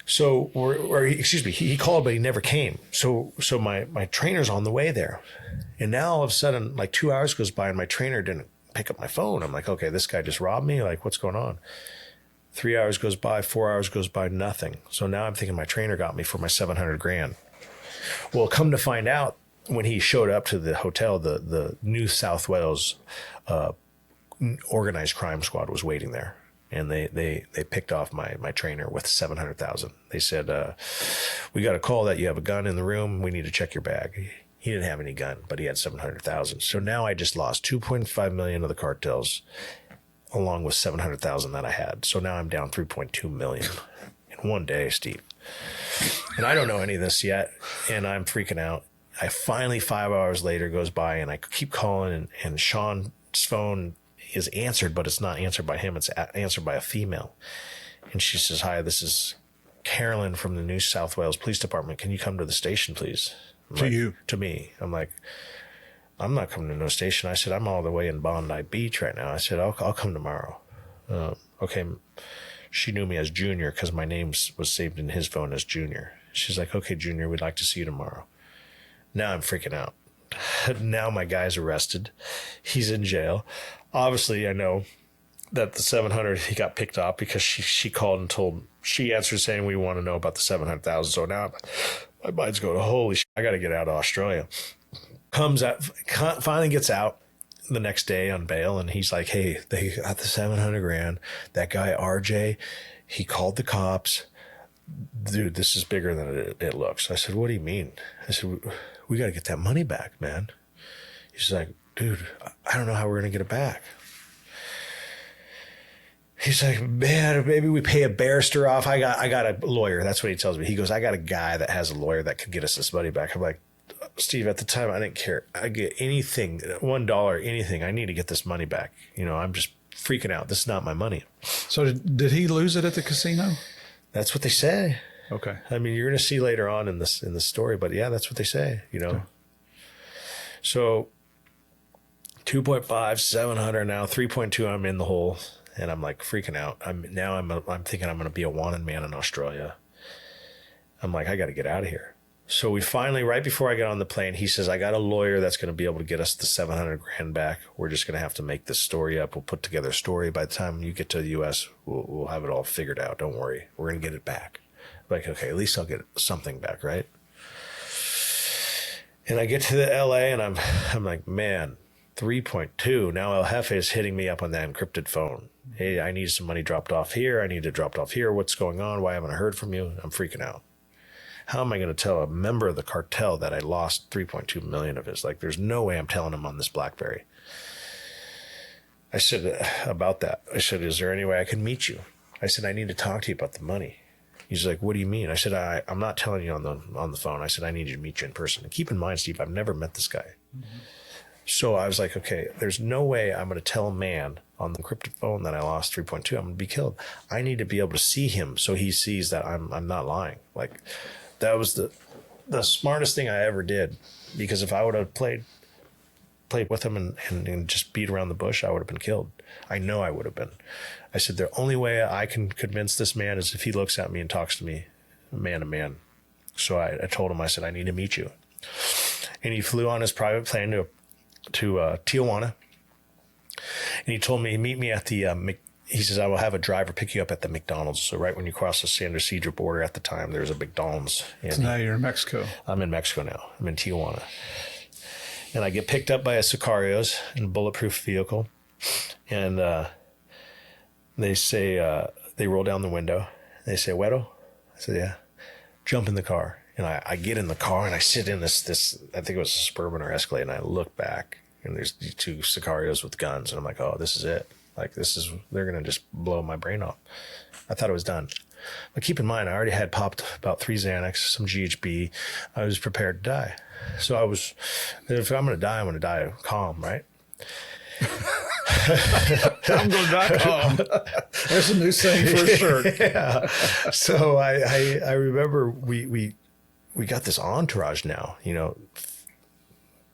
So, he called, but he never came. So my trainer's on the way there. And now all of a sudden, like 2 hours goes by and my trainer didn't pick up my phone. I'm like, okay, this guy just robbed me. Like, what's going on? 3 hours goes by, 4 hours goes by, nothing. So now I'm thinking my trainer got me for my $700,000. Well, come to find out, when he showed up to the hotel, the New South Wales organized crime squad was waiting there. And they picked off my trainer with $700,000. They said, we got a call that you have a gun in the room. We need to check your bag. He didn't have any gun, but he had $700,000. So now I just lost $2.5 million of the cartels, along with $700,000 that I had. So now I'm down $3.2 million in one day, Steve. And I don't know any of this yet, and I'm freaking out. I finally, 5 hours later, goes by, and I keep calling, and Sean's phone is answered, but it's not answered by him. It's answered by a female. And she says, hi, this is Carolyn from the New South Wales Police Department. Can you come to the station, please? To me. I'm like, I'm not coming to no station. I said, I'm all the way in Bondi Beach right now. I said, I'll come tomorrow. Okay. She knew me as Junior because my name was saved in his phone as Junior. She's like, okay, Junior, we'd like to see you tomorrow. Now I'm freaking out. Now my guy's arrested. He's in jail. Obviously, I know that the 700, he got picked off because she called and she answered saying, we want to know about the 700,000. So now my mind's going, holy shit, I got to get out of Australia. Comes out, finally gets out the next day on bail. And he's like, hey, they got the 700,000. That guy, RJ, he called the cops. Dude, this is bigger than it looks. I said, what do you mean? I said, we got to get that money back, man. He's like, dude, I don't know how we're going to get it back. He's like, man, maybe we pay a barrister off. I got a lawyer. That's what he tells me. He goes, I got a guy that has a lawyer that could get us this money back. I'm like, Steve, at the time, I didn't care. I get anything, $1, anything. I need to get this money back. I'm just freaking out. This is not my money. So did he lose it at the casino? That's what they say. Okay. I mean, you're going to see later on in the story, but yeah, that's what they say, Okay. So 2.5, 700 now, 3.2, I'm in the hole, and I'm like freaking out. I'm thinking I'm going to be a wanted man in Australia. I'm like, I got to get out of here. So we finally, right before I get on the plane, he says, I got a lawyer that's going to be able to get us the 700,000 back. We're just going to have to make this story up. We'll put together a story. By the time you get to the U.S., we'll have it all figured out. Don't worry. We're going to get it back. I'm like, okay, at least I'll get something back, right? And I get to the L.A., and I'm like, man, 3.2. Now El Jefe is hitting me up on that encrypted phone. Hey, I need some money dropped off here. I need it dropped off here. What's going on? Why haven't I heard from you? I'm freaking out. How am I going to tell a member of the cartel that I lost 3.2 million of his? Like, there's no way I'm telling him on this BlackBerry. I said about that. I said, is there any way I can meet you? I said, I need to talk to you about the money. He's like, what do you mean? I said, I'm not telling you on the phone. I said, I need you to meet you in person. And keep in mind, Steve, I've never met this guy. Mm-hmm. So I was like, okay, there's no way I'm going to tell a man on the encrypted phone that I lost 3.2. I'm going to be killed. I need to be able to see him so he sees that I'm not lying. Like, that was the smartest thing I ever did, because if I would have played with him and just beat around the bush, I would have been killed. I know I would have been. I said, the only way I can convince this man is if he looks at me and talks to me man to man. So I told him, I said, I need to meet you. And he flew on his private plane to Tijuana. And he told me, meet me at the, he says, I will have a driver pick you up at the McDonald's. So right when you cross the San Ysidro border at the time, there was a McDonald's. So now you're in Mexico. I'm in Mexico now. I'm in Tijuana. And I get picked up by a Sicarios in a bulletproof vehicle. And they say, they roll down the window. They say, Wedo? I said, yeah. Jump in the car. And I get in the car and I sit in this, I think it was a Suburban or Escalade, and I look back and there's these two Sicarios with guns. And I'm like, oh, this is it. Like, they're going to just blow my brain off. I thought it was done. But keep in mind, I already had popped about 3 Xanax, some GHB. I was prepared to die. So if I'm going to die, I'm going to die calm, right? Tumblr.com. There's a new saying for a shirt. Yeah. So I remember we got this entourage now, you know,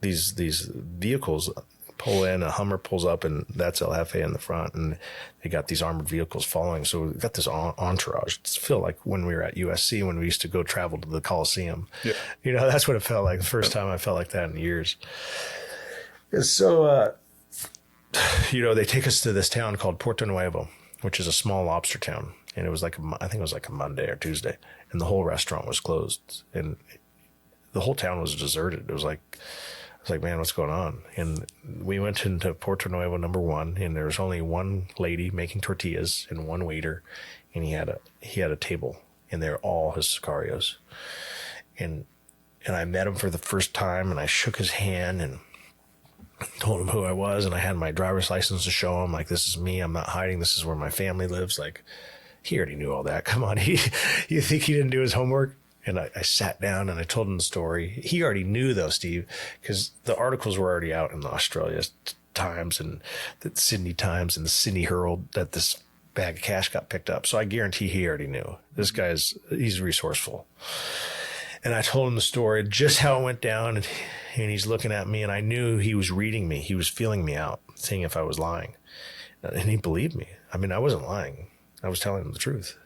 these vehicles pull in, a Hummer pulls up, and that's El Jefe in the front, and they got these armored vehicles following. So we got this entourage. It's feel like when we were at USC, when we used to go travel to the Coliseum. Yeah. You know, that's what it felt like. The first time I felt like that in years. And so, you know, they take us to this town called Puerto Nuevo, which is a small lobster town. And it was like, I think it was like a Monday or Tuesday, and the whole restaurant was closed, and the whole town was deserted. It was like, I was like, man, what's going on? And we went into Puerto Nuevo #1, and there was only one lady making tortillas and one waiter, and he had a table, and they're all his sicarios. And I met him for the first time, and I shook his hand and told him who I was, and I had my driver's license to show him, like, this is me. I'm not hiding. This is where my family lives. Like, he already knew all that. Come on. You think he didn't do his homework? And I sat down and I told him the story. He already knew, though, Steve, because the articles were already out in the Australia Times and the Sydney Times and the Sydney Herald that this bag of cash got picked up. So I guarantee he already knew. This he's resourceful. And I told him the story, just how it went down. And he's looking at me, and I knew he was reading me. He was feeling me out, seeing if I was lying. And he believed me. I mean, I wasn't lying. I was telling him the truth.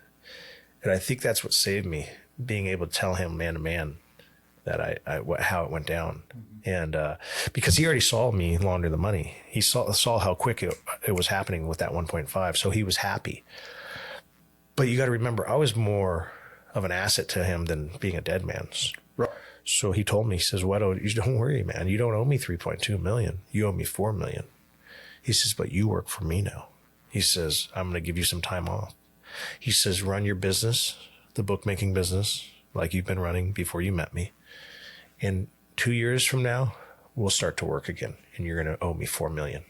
And I think that's what saved me, being able to tell him man to man that how it went down. And because he already saw me launder the money. He saw how quick it was happening with that 1.5. So he was happy. But you got to remember, I was more of an asset to him than being a dead man. Right. So he told me, he says, you don't worry, man. You don't owe me 3.2 million. You owe me 4 million. He says, but you work for me now. He says, I'm going to give you some time off. He says, run your business, the bookmaking business, like you've been running before you met me. And 2 years from now, we'll start to work again, and you're going to owe me 4 million.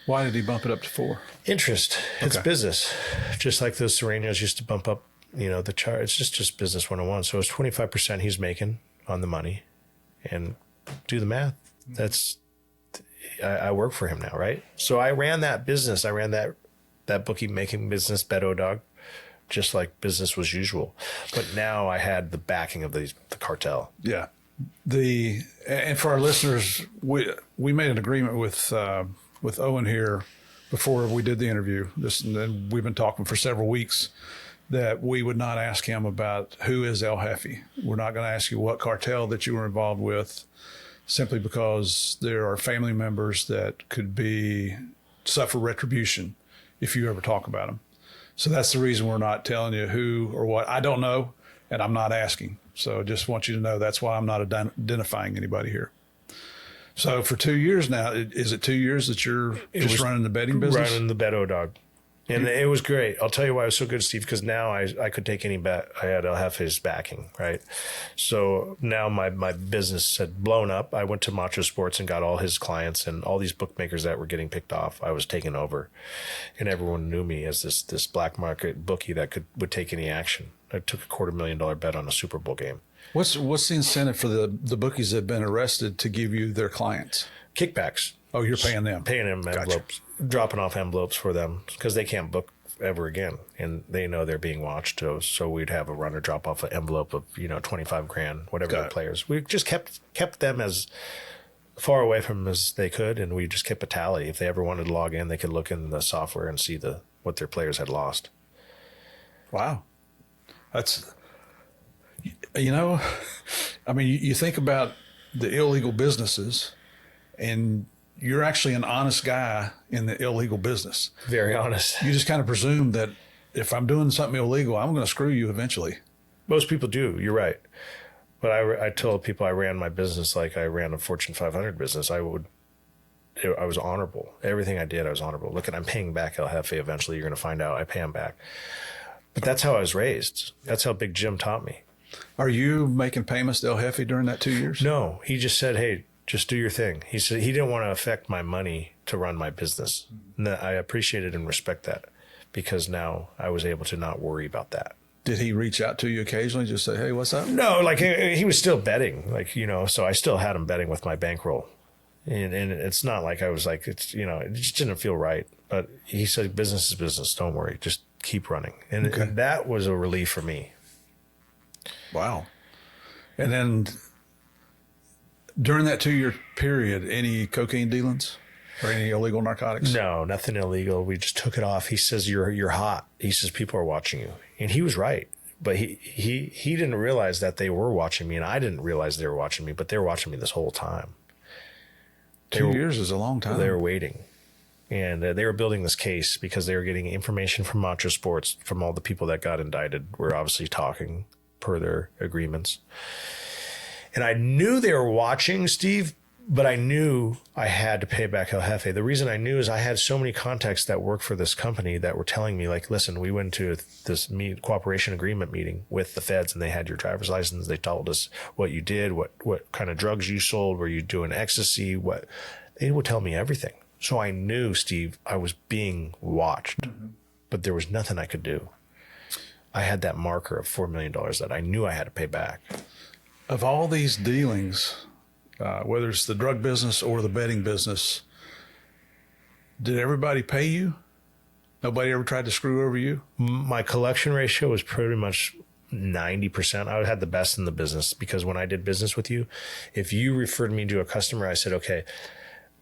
Why did he bump it up to 4? Interest. It's business. Just like those Serenios used to bump up, the chart. It's just business 101. So it's 25% he's making on the money, and do the math. I work for him now, right? So I ran that business. I ran that bookie making business, Beto Dog, just like business was usual. But now I had the backing of the cartel. Yeah. And for our listeners, we made an agreement with Owen here before we did the interview. And we've been talking for several weeks that we would not ask him about who is El Jefe. We're not going to ask you what cartel that you were involved with, simply because there are family members that could suffer retribution if you ever talk about them. So that's the reason we're not telling you who or what. I don't know, and I'm not asking. So just want you to know that's why I'm not identifying anybody here. So for 2 years now, is it 2 years that you're just running the betting business? Running the Beto Dog. And it was great. I'll tell you why it was so good, Steve, because now I could take any bet. I had El Jefe's backing, right? So now my business had blown up. I went to Macho Sports and got all his clients and all these bookmakers that were getting picked off. I was taking over, and everyone knew me as this black market bookie that would take any action. I took a $250,000 bet on a Super Bowl game. What's the incentive for the bookies that have been arrested to give you their clients? Kickbacks. Oh, you're paying them. Paying them envelopes, dropping off envelopes for them because they can't book ever again, and they know they're being watched. So we'd have a runner drop off an envelope of $25,000, whatever the players. We just kept them as far away from them as they could, and we just kept a tally. If they ever wanted to log in, they could look in the software and see what their players had lost. Wow, that's I mean, you think about the illegal businesses, and you're actually an honest guy in the illegal business. Very honest. You just kind of presume that if I'm doing something illegal, I'm going to screw you eventually. Most people do. You're right. But I told people I ran my business like I ran a Fortune 500 business. I was honorable. Everything I did, I was honorable. Look, I'm paying back El Jefe eventually. You're going to find out I pay him back. But that's how I was raised. That's how Big Jim taught me. Are you making payments to El Jefe during that 2 years? No. He just said, hey, just do your thing. He said he didn't want to affect my money to run my business. And I appreciated and respect that, because now I was able to not worry about that. Did he reach out to you occasionally, just say, hey, what's up? No, like he was still betting, so I still had him betting with my bankroll. And it's not like I was like, it's, it just didn't feel right. But he said, business is business. Don't worry. Just keep running. And, and that was a relief for me. Wow. And then during that 2-year period, any cocaine dealings or any illegal narcotics? No, nothing illegal. We just took it off. He says, you're hot. He says, people are watching you. And he was right. But he didn't realize that they were watching me. And I didn't realize they were watching me, but they were watching me this whole time. 2 years is a long time. They were waiting. And they were building this case because they were getting information from Macho Sports, from all the people that got indicted. We're obviously talking per their agreements. And I knew they were watching, Steve, but I knew I had to pay back El Jefe. The reason I knew is I had so many contacts that worked for this company that were telling me, like, listen, we went to this cooperation agreement meeting with the feds and they had your driver's license. They told us what you did, what kind of drugs you sold, were you doing ecstasy, they would tell me everything. So I knew, Steve, I was being watched, but there was nothing I could do. I had that marker of $4 million that I knew I had to pay back. Of all these dealings, whether it's the drug business or the betting business, did everybody pay you? Nobody ever tried to screw over you? My collection ratio was pretty much 90%. I had the best in the business because when I did business with you, if you referred me to a customer, I said, okay,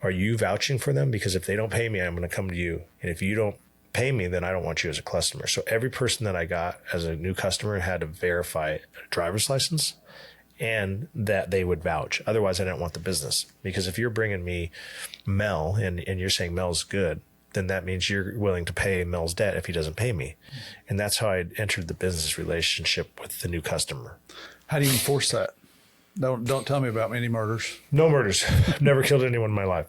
are you vouching for them? Because if they don't pay me, I'm going to come to you. And if you don't pay me, then I don't want you as a customer. So every person that I got as a new customer had to verify a driver's license and that they would vouch. Otherwise, I didn't want the business. Because if you're bringing me Mel and you're saying Mel's good, then that means you're willing to pay Mel's debt if he doesn't pay me. And that's how I entered the business relationship with the new customer. How do you enforce that? Don't tell me about any murders. No murders. Never killed anyone in my life.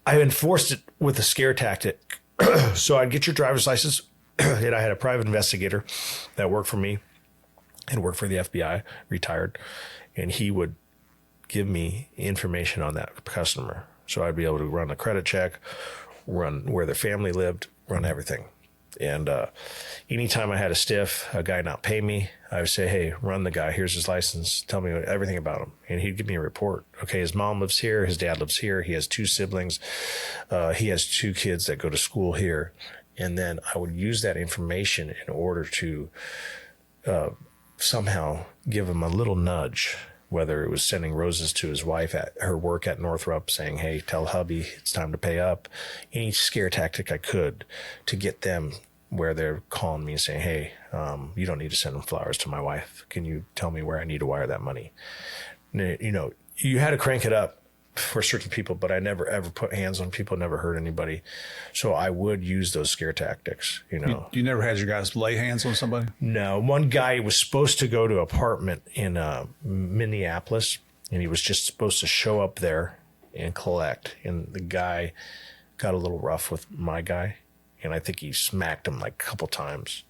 I enforced it with a scare tactic. So I'd get your driver's license, and I had a private investigator that worked for me and worked for the FBI, retired, and he would give me information on that customer. So I'd be able to run a credit check, run where their family lived, run everything. And anytime I had a stiff, a guy not pay me, I would say, hey, run the guy. Here's his license. Tell me everything about him. And he'd give me a report. Okay, his mom lives here. His dad lives here. He has 2 siblings. He has 2 kids that go to school here. And then I would use that information in order to somehow give him a little nudge, whether it was sending roses to his wife at her work at Northrop saying, hey, tell hubby it's time to pay up. Any scare tactic I could to get them where they're calling me and saying, hey, you don't need to send them flowers to my wife. Can you tell me where I need to wire that money? You had to crank it up for certain people, but I never ever put hands on people, never hurt anybody. So I would use those scare tactics, You never had your guys lay hands on somebody? No. One guy was supposed to go to an apartment in Minneapolis, and he was just supposed to show up there and collect. And the guy got a little rough with my guy, and I think he smacked him like a couple times.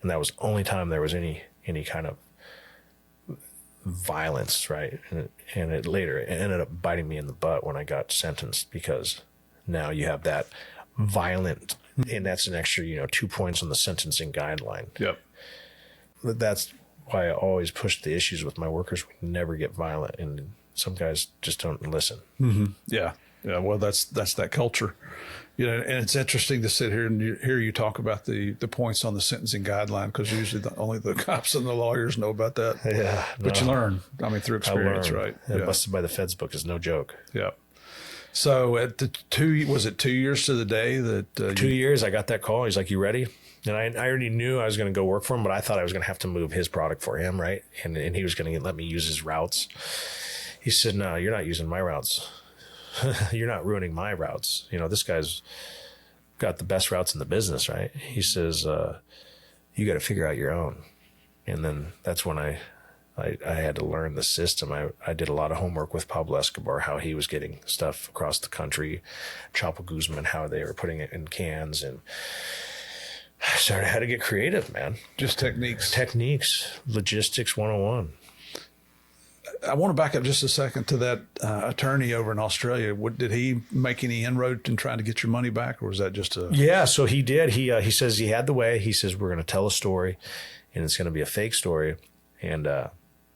And that was the only time there was any kind of violence, right? And it later ended up biting me in the butt when I got sentenced, because now you have that violent, and that's an extra, 2 points on the sentencing guideline. Yep. That's why I always push the issues with my workers. We never get violent, and some guys just don't listen. Mm-hmm. Yeah. Well, that's that culture. And it's interesting to sit here and hear you talk about the points on the sentencing guideline, because usually only the cops and the lawyers know about that. Yeah. But you learn, through experience, right? Yeah. Busted by the Feds book is no joke. Yeah. So at was it 2 years to the day that 2 years, I got that call. He's like, you ready? And I already knew I was going to go work for him, but I thought I was going to have to move his product for him, right? And he was going to let me use his routes. He said, no, you're not using my routes. You're not ruining my routes. This guy's got the best routes in the business, right? He says, you got to figure out your own. And then that's when I had to learn the system. I did a lot of homework with Pablo Escobar, how he was getting stuff across the country, Chapo Guzman, how they were putting it in cans. And I started how to get creative, man. Just techniques, logistics 101. I want to back up just a second to that attorney over in Australia. Did he make any inroad in trying to get your money back, or was that just a... Yeah, so he did. He says he had the way. He says, we're going to tell a story, and it's going to be a fake story. And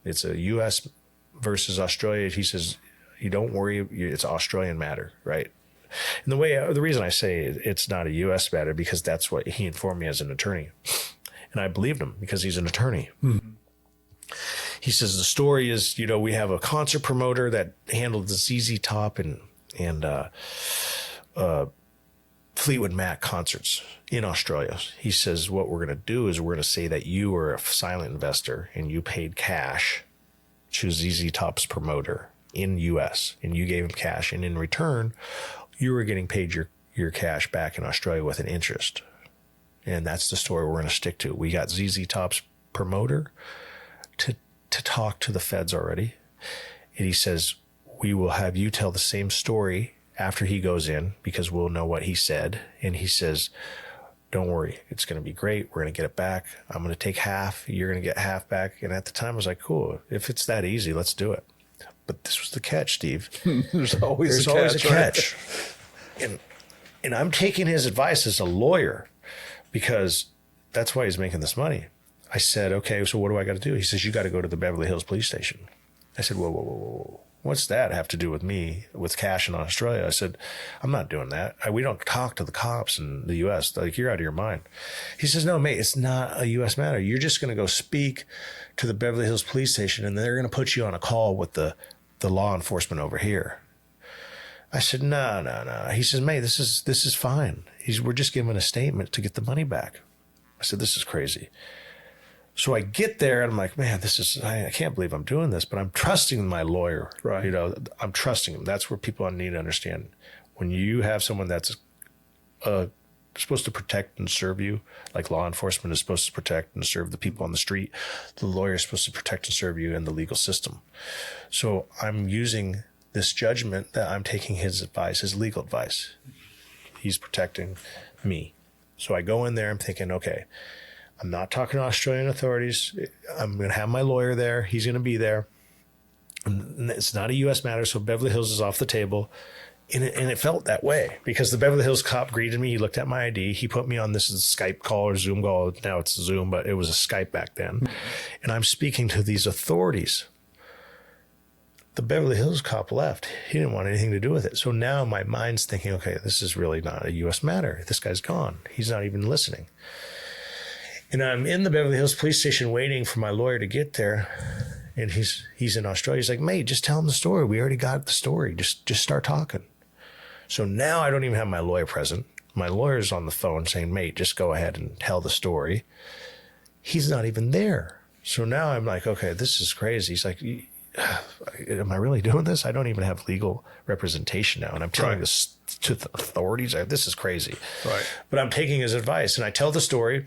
it's a U.S. versus Australia. He says, You don't worry. It's Australian matter, right? And the reason I say it's not a U.S. matter, because that's what he informed me as an attorney. And I believed him because he's an attorney. Mm-hmm. He says the story is, we have a concert promoter that handled the ZZ Top and Fleetwood Mac concerts in Australia. He says what we're going to do is we're going to say that you were a silent investor and you paid cash to ZZ Top's promoter in U.S. and you gave him cash, and in return, you were getting paid your cash back in Australia with an interest. And that's the story we're going to stick to. We got ZZ Top's promoter to talk to the feds already. And he says, we will have you tell the same story after he goes in, because we'll know what he said. And he says, don't worry, it's going to be great. We're going to get it back. I'm going to take half. You're going to get half back. And at the time I was like, cool, if it's that easy, let's do it. But this was the catch, Steve. There's always a catch. Right? And I'm taking his advice as a lawyer, because that's why he's making this money. I said, okay, so what do I got to do? He says, you got to go to the Beverly Hills police station. I said, whoa. What's that have to do with me with cash in Australia? I said, I'm not doing that. We don't talk to the cops in the U.S. Like, you're out of your mind. He says, no, mate, it's not a U.S. matter. You're just going to go speak to the Beverly Hills police station, and they're going to put you on a call with the law enforcement over here. I said, no. He says, mate, this is fine. We're just giving a statement to get the money back. I said, this is crazy. So I get there and I'm like, man, I can't believe I'm doing this, but I'm trusting my lawyer. Right. I'm trusting him. That's where people need to understand. When you have someone that's supposed to protect and serve you, like law enforcement is supposed to protect and serve the people on the street, the lawyer is supposed to protect and serve you in the legal system. So I'm using this judgment that I'm taking his advice, his legal advice. He's protecting me. So I go in there, I'm thinking, okay, I'm not talking to Australian authorities. I'm going to have my lawyer there. He's going to be there. And it's not a U.S. matter, so Beverly Hills is off the table. And it felt that way, because the Beverly Hills cop greeted me. He looked at my ID. He put me on this Skype call or Zoom call. Now it's Zoom, but it was a Skype back then. And I'm speaking to these authorities. The Beverly Hills cop left. He didn't want anything to do with it. So now my mind's thinking, okay, this is really not a U.S. matter. This guy's gone. He's not even listening. And I'm in the Beverly Hills police station waiting for my lawyer to get there. And he's in Australia. He's like, mate, just tell him the story. We already got the story. Just start talking. So now I don't even have my lawyer present. My lawyer's on the phone saying, mate, just go ahead and tell the story. He's not even there. So now I'm like, okay, this is crazy. He's like, am I really doing this? I don't even have legal representation now. And I'm telling this to the authorities. This is crazy. Right. But I'm taking his advice, and I tell the story.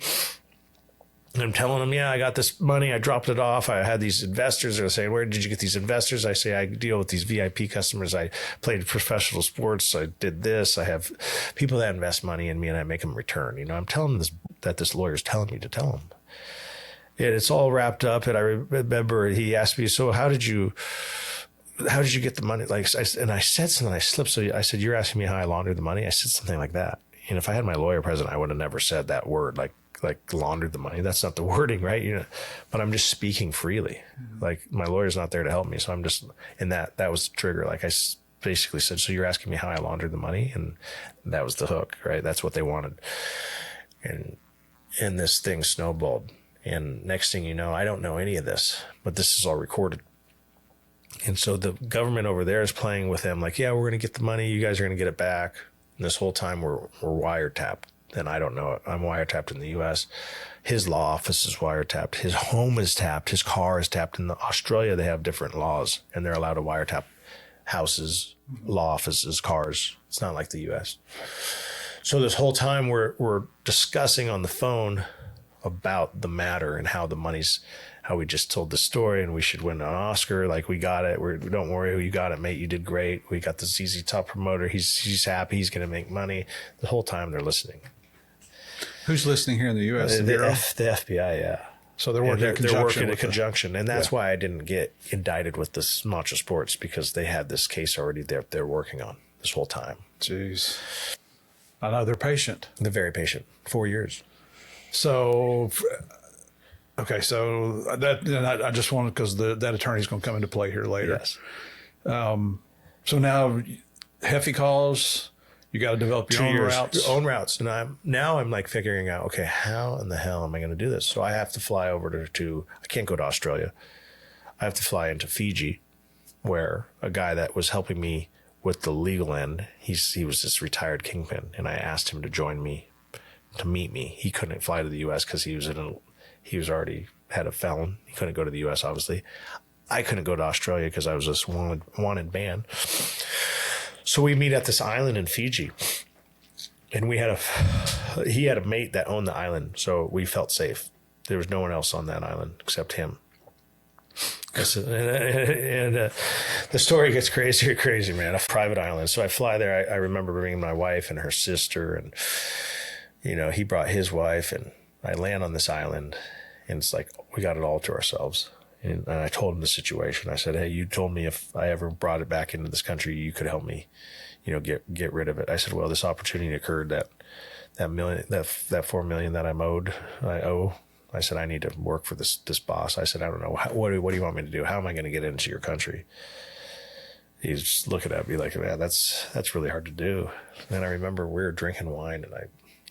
I'm telling them, yeah, I got this money. I dropped it off. I had these investors. They're saying, where did you get these investors? I say, I deal with these VIP customers. I played professional sports. I did this. I have people that invest money in me, and I make them return. I'm telling them that this lawyer's telling me to tell them. And it's all wrapped up. And I remember he asked me, so how did you get the money? And I said something, I slipped. So I said, you're asking me how I laundered the money? I said something like that. And if I had my lawyer present, I would have never said that word, like laundered the money. That's not the wording, right? But I'm just speaking freely. Mm-hmm. Like, my lawyer's not there to help me. So I'm just, and that was the trigger. Like, I basically said, so you're asking me how I laundered the money? And that was the hook, right? That's what they wanted. And this thing snowballed. And next thing you know, I don't know any of this, but this is all recorded. And so the government over there is playing with them, like, yeah, we're going to get the money. You guys are going to get it back. And this whole time we're wiretapped. And I don't know it. I'm wiretapped in the U.S. His law office is wiretapped. His home is tapped. His car is tapped. In Australia, they have different laws, and they're allowed to wiretap houses, law offices, cars. It's not like the U.S. So this whole time we're discussing on the phone about the matter and how the money's, how we just told the story and we should win an Oscar. Like, we got it. Don't worry, you got it, mate. You did great. We got the ZZ Top promoter. He's happy. He's going to make money. The whole time they're listening. Who's listening here in the U.S.? The FBI, yeah. So they're working in conjunction. And that's why I didn't get indicted with this Macho Sports, because they had this case already they're working on this whole time. Jeez. I know, they're patient. They're very patient. 4 years. So, okay, so I just wanted, because that attorney's going to come into play here later. Yes. So now Heffy calls, you got to develop your own routes. Your own routes. And I'm like figuring out, okay, how in the hell am I going to do this? So I have to fly over to I can't go to Australia. I have to fly into Fiji, where a guy that was helping me with the legal end, he was this retired kingpin, and I asked him to join me, to meet me. He couldn't fly to the U.S. because he was already had a felon. He couldn't go to the U.S. obviously. I couldn't go to Australia because I was this wanted man. So we meet at this island in Fiji, and he had a mate that owned the island, so we felt safe. There was no one else on that island except him. And the story gets crazy, man. A private island. So I fly there. I remember bringing my wife and her sister, and he brought his wife, and I land on this island, and it's like we got it all to ourselves. And I told him the situation. I said, "Hey, you told me if I ever brought it back into this country, you could help me, get rid of it." I said, "Well, this opportunity occurred that $4 million that I owe." I said, "I need to work for this boss." I said, "I don't know. What do you want me to do? How am I going to get into your country?" He's just looking at me like, "Man, that's really hard to do." And then I remember we were drinking wine, and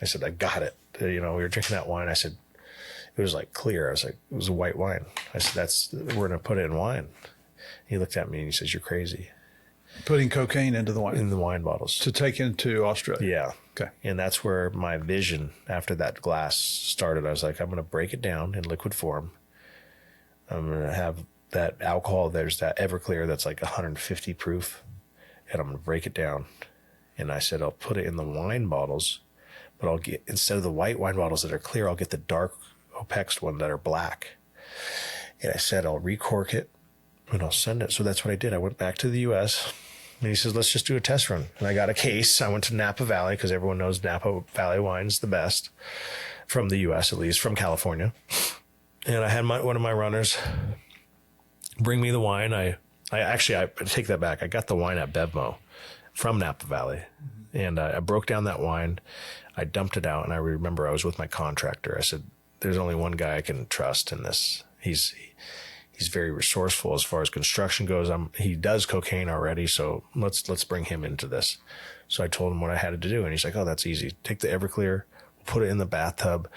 I said, "I got it." We were drinking that wine. I said, it was like clear. I was like, it was a white wine. I said, we're going to put it in wine. He looked at me and he says, "You're crazy." Putting cocaine into the wine? In the wine bottles. To take into Australia? Yeah. Okay. And that's where my vision after that glass started. I was like, I'm going to break it down in liquid form. I'm going to have that alcohol. There's that Everclear that's like 150 proof. And I'm going to break it down. And I said, I'll put it in the wine bottles, but I'll get, instead of the white wine bottles that are clear, I'll get the dark opexed one that are black. And I said, I'll recork it and I'll send it. So that's what I did. I went back to the U.S. and he says, let's just do a test run. And I got a case. I went to Napa Valley because everyone knows Napa Valley wine's the best from the U.S., at least from California. And I had one of my runners bring me the wine. I take that back. I got the wine at Bevmo from Napa Valley. And I broke down that wine. I dumped it out. And I remember I was with my contractor. I said, there's only one guy I can trust in this. He's very resourceful as far as construction goes. He does cocaine already, so let's bring him into this. So I told him what I had to do, and he's like, "Oh, that's easy. Take the Everclear, put it in the bathtub."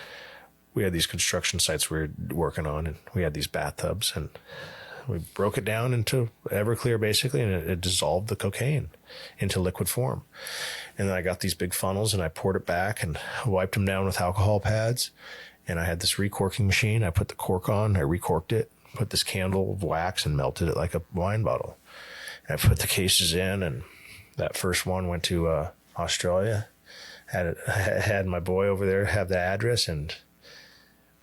We had these construction sites we were working on, and we had these bathtubs, and we broke it down into Everclear basically, and it dissolved the cocaine into liquid form. And then I got these big funnels, and I poured it back and wiped them down with alcohol pads. And I had this recorking machine. I put the cork on, I recorked it, put this candle of wax and melted it like a wine bottle. And I put the cases in, and that first one went to Australia. Had my boy over there have the address, and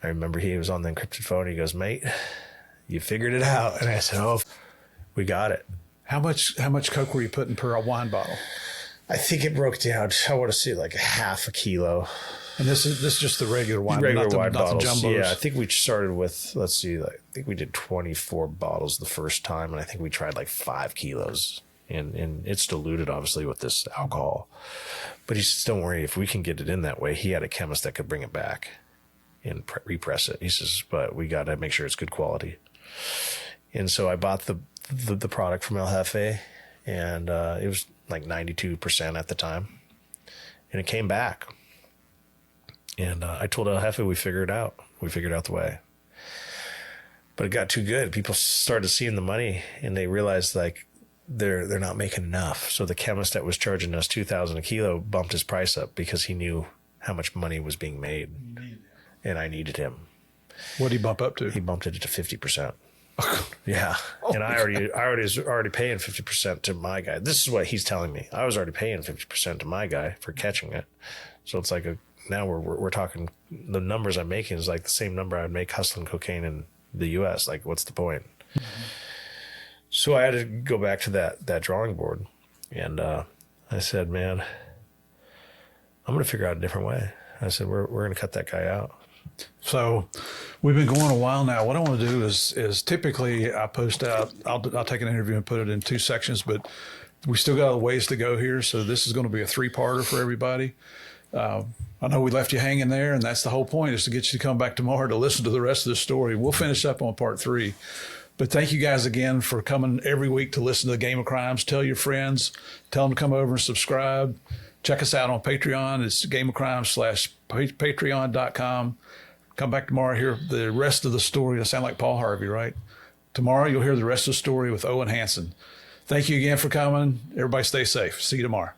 I remember he was on the encrypted phone. He goes, "Mate, you figured it out." And I said, "Oh, we got it." How much coke were you putting per wine bottle? I think it broke down, I want to say like half a kilo. And this is just the regular wine, regular not wine bottles. Not the jumbos. Yeah, I think we started with, let's see, I think we did 24 bottles the first time, and I think we tried like 5 kilos. And it's diluted, obviously, with this alcohol. But he says, "Don't worry, if we can get it in that way." He had a chemist that could bring it back and repress it. He says, "But we got to make sure it's good quality." And so I bought the product from El Jefe, and it was like 92% at the time. And it came back. And I told El Jefe we figured it out. We figured out the way. But it got too good. People started seeing the money, and they realized like they're not making enough. So the chemist that was charging us $2,000 a kilo bumped his price up because he knew how much money was being made. And I needed him. What did he bump up to? He bumped it to 50%. Yeah. And I was already paying 50% to my guy. This is what he's telling me. I was already paying 50% to my guy for catching it. So it's like now we're talking, the numbers I'm making is like the same number I would make hustling cocaine in the U.S. Like, what's the point? Mm-hmm. So I had to go back to that drawing board. And I said, "Man, I'm going to figure out a different way." I said, we're going to cut that guy out. So we've been going a while now. What I want to do is typically I post out, I'll take an interview and put it in 2 sections, but we still got a ways to go here. So this is going to be a 3-parter for everybody. I know we left you hanging there, and that's the whole point, is to get you to come back tomorrow to listen to the rest of the story. We'll finish up on part 3. But thank you guys again for coming every week to listen to the Game of Crimes. Tell your friends, tell them to come over and subscribe. Check us out on Patreon. It's gameofcrimes.patreon.com. Come back tomorrow, hear the rest of the story. I sound like Paul Harvey, right? Tomorrow you'll hear the rest of the story with Owen Hanson. Thank you again for coming. Everybody stay safe. See you tomorrow.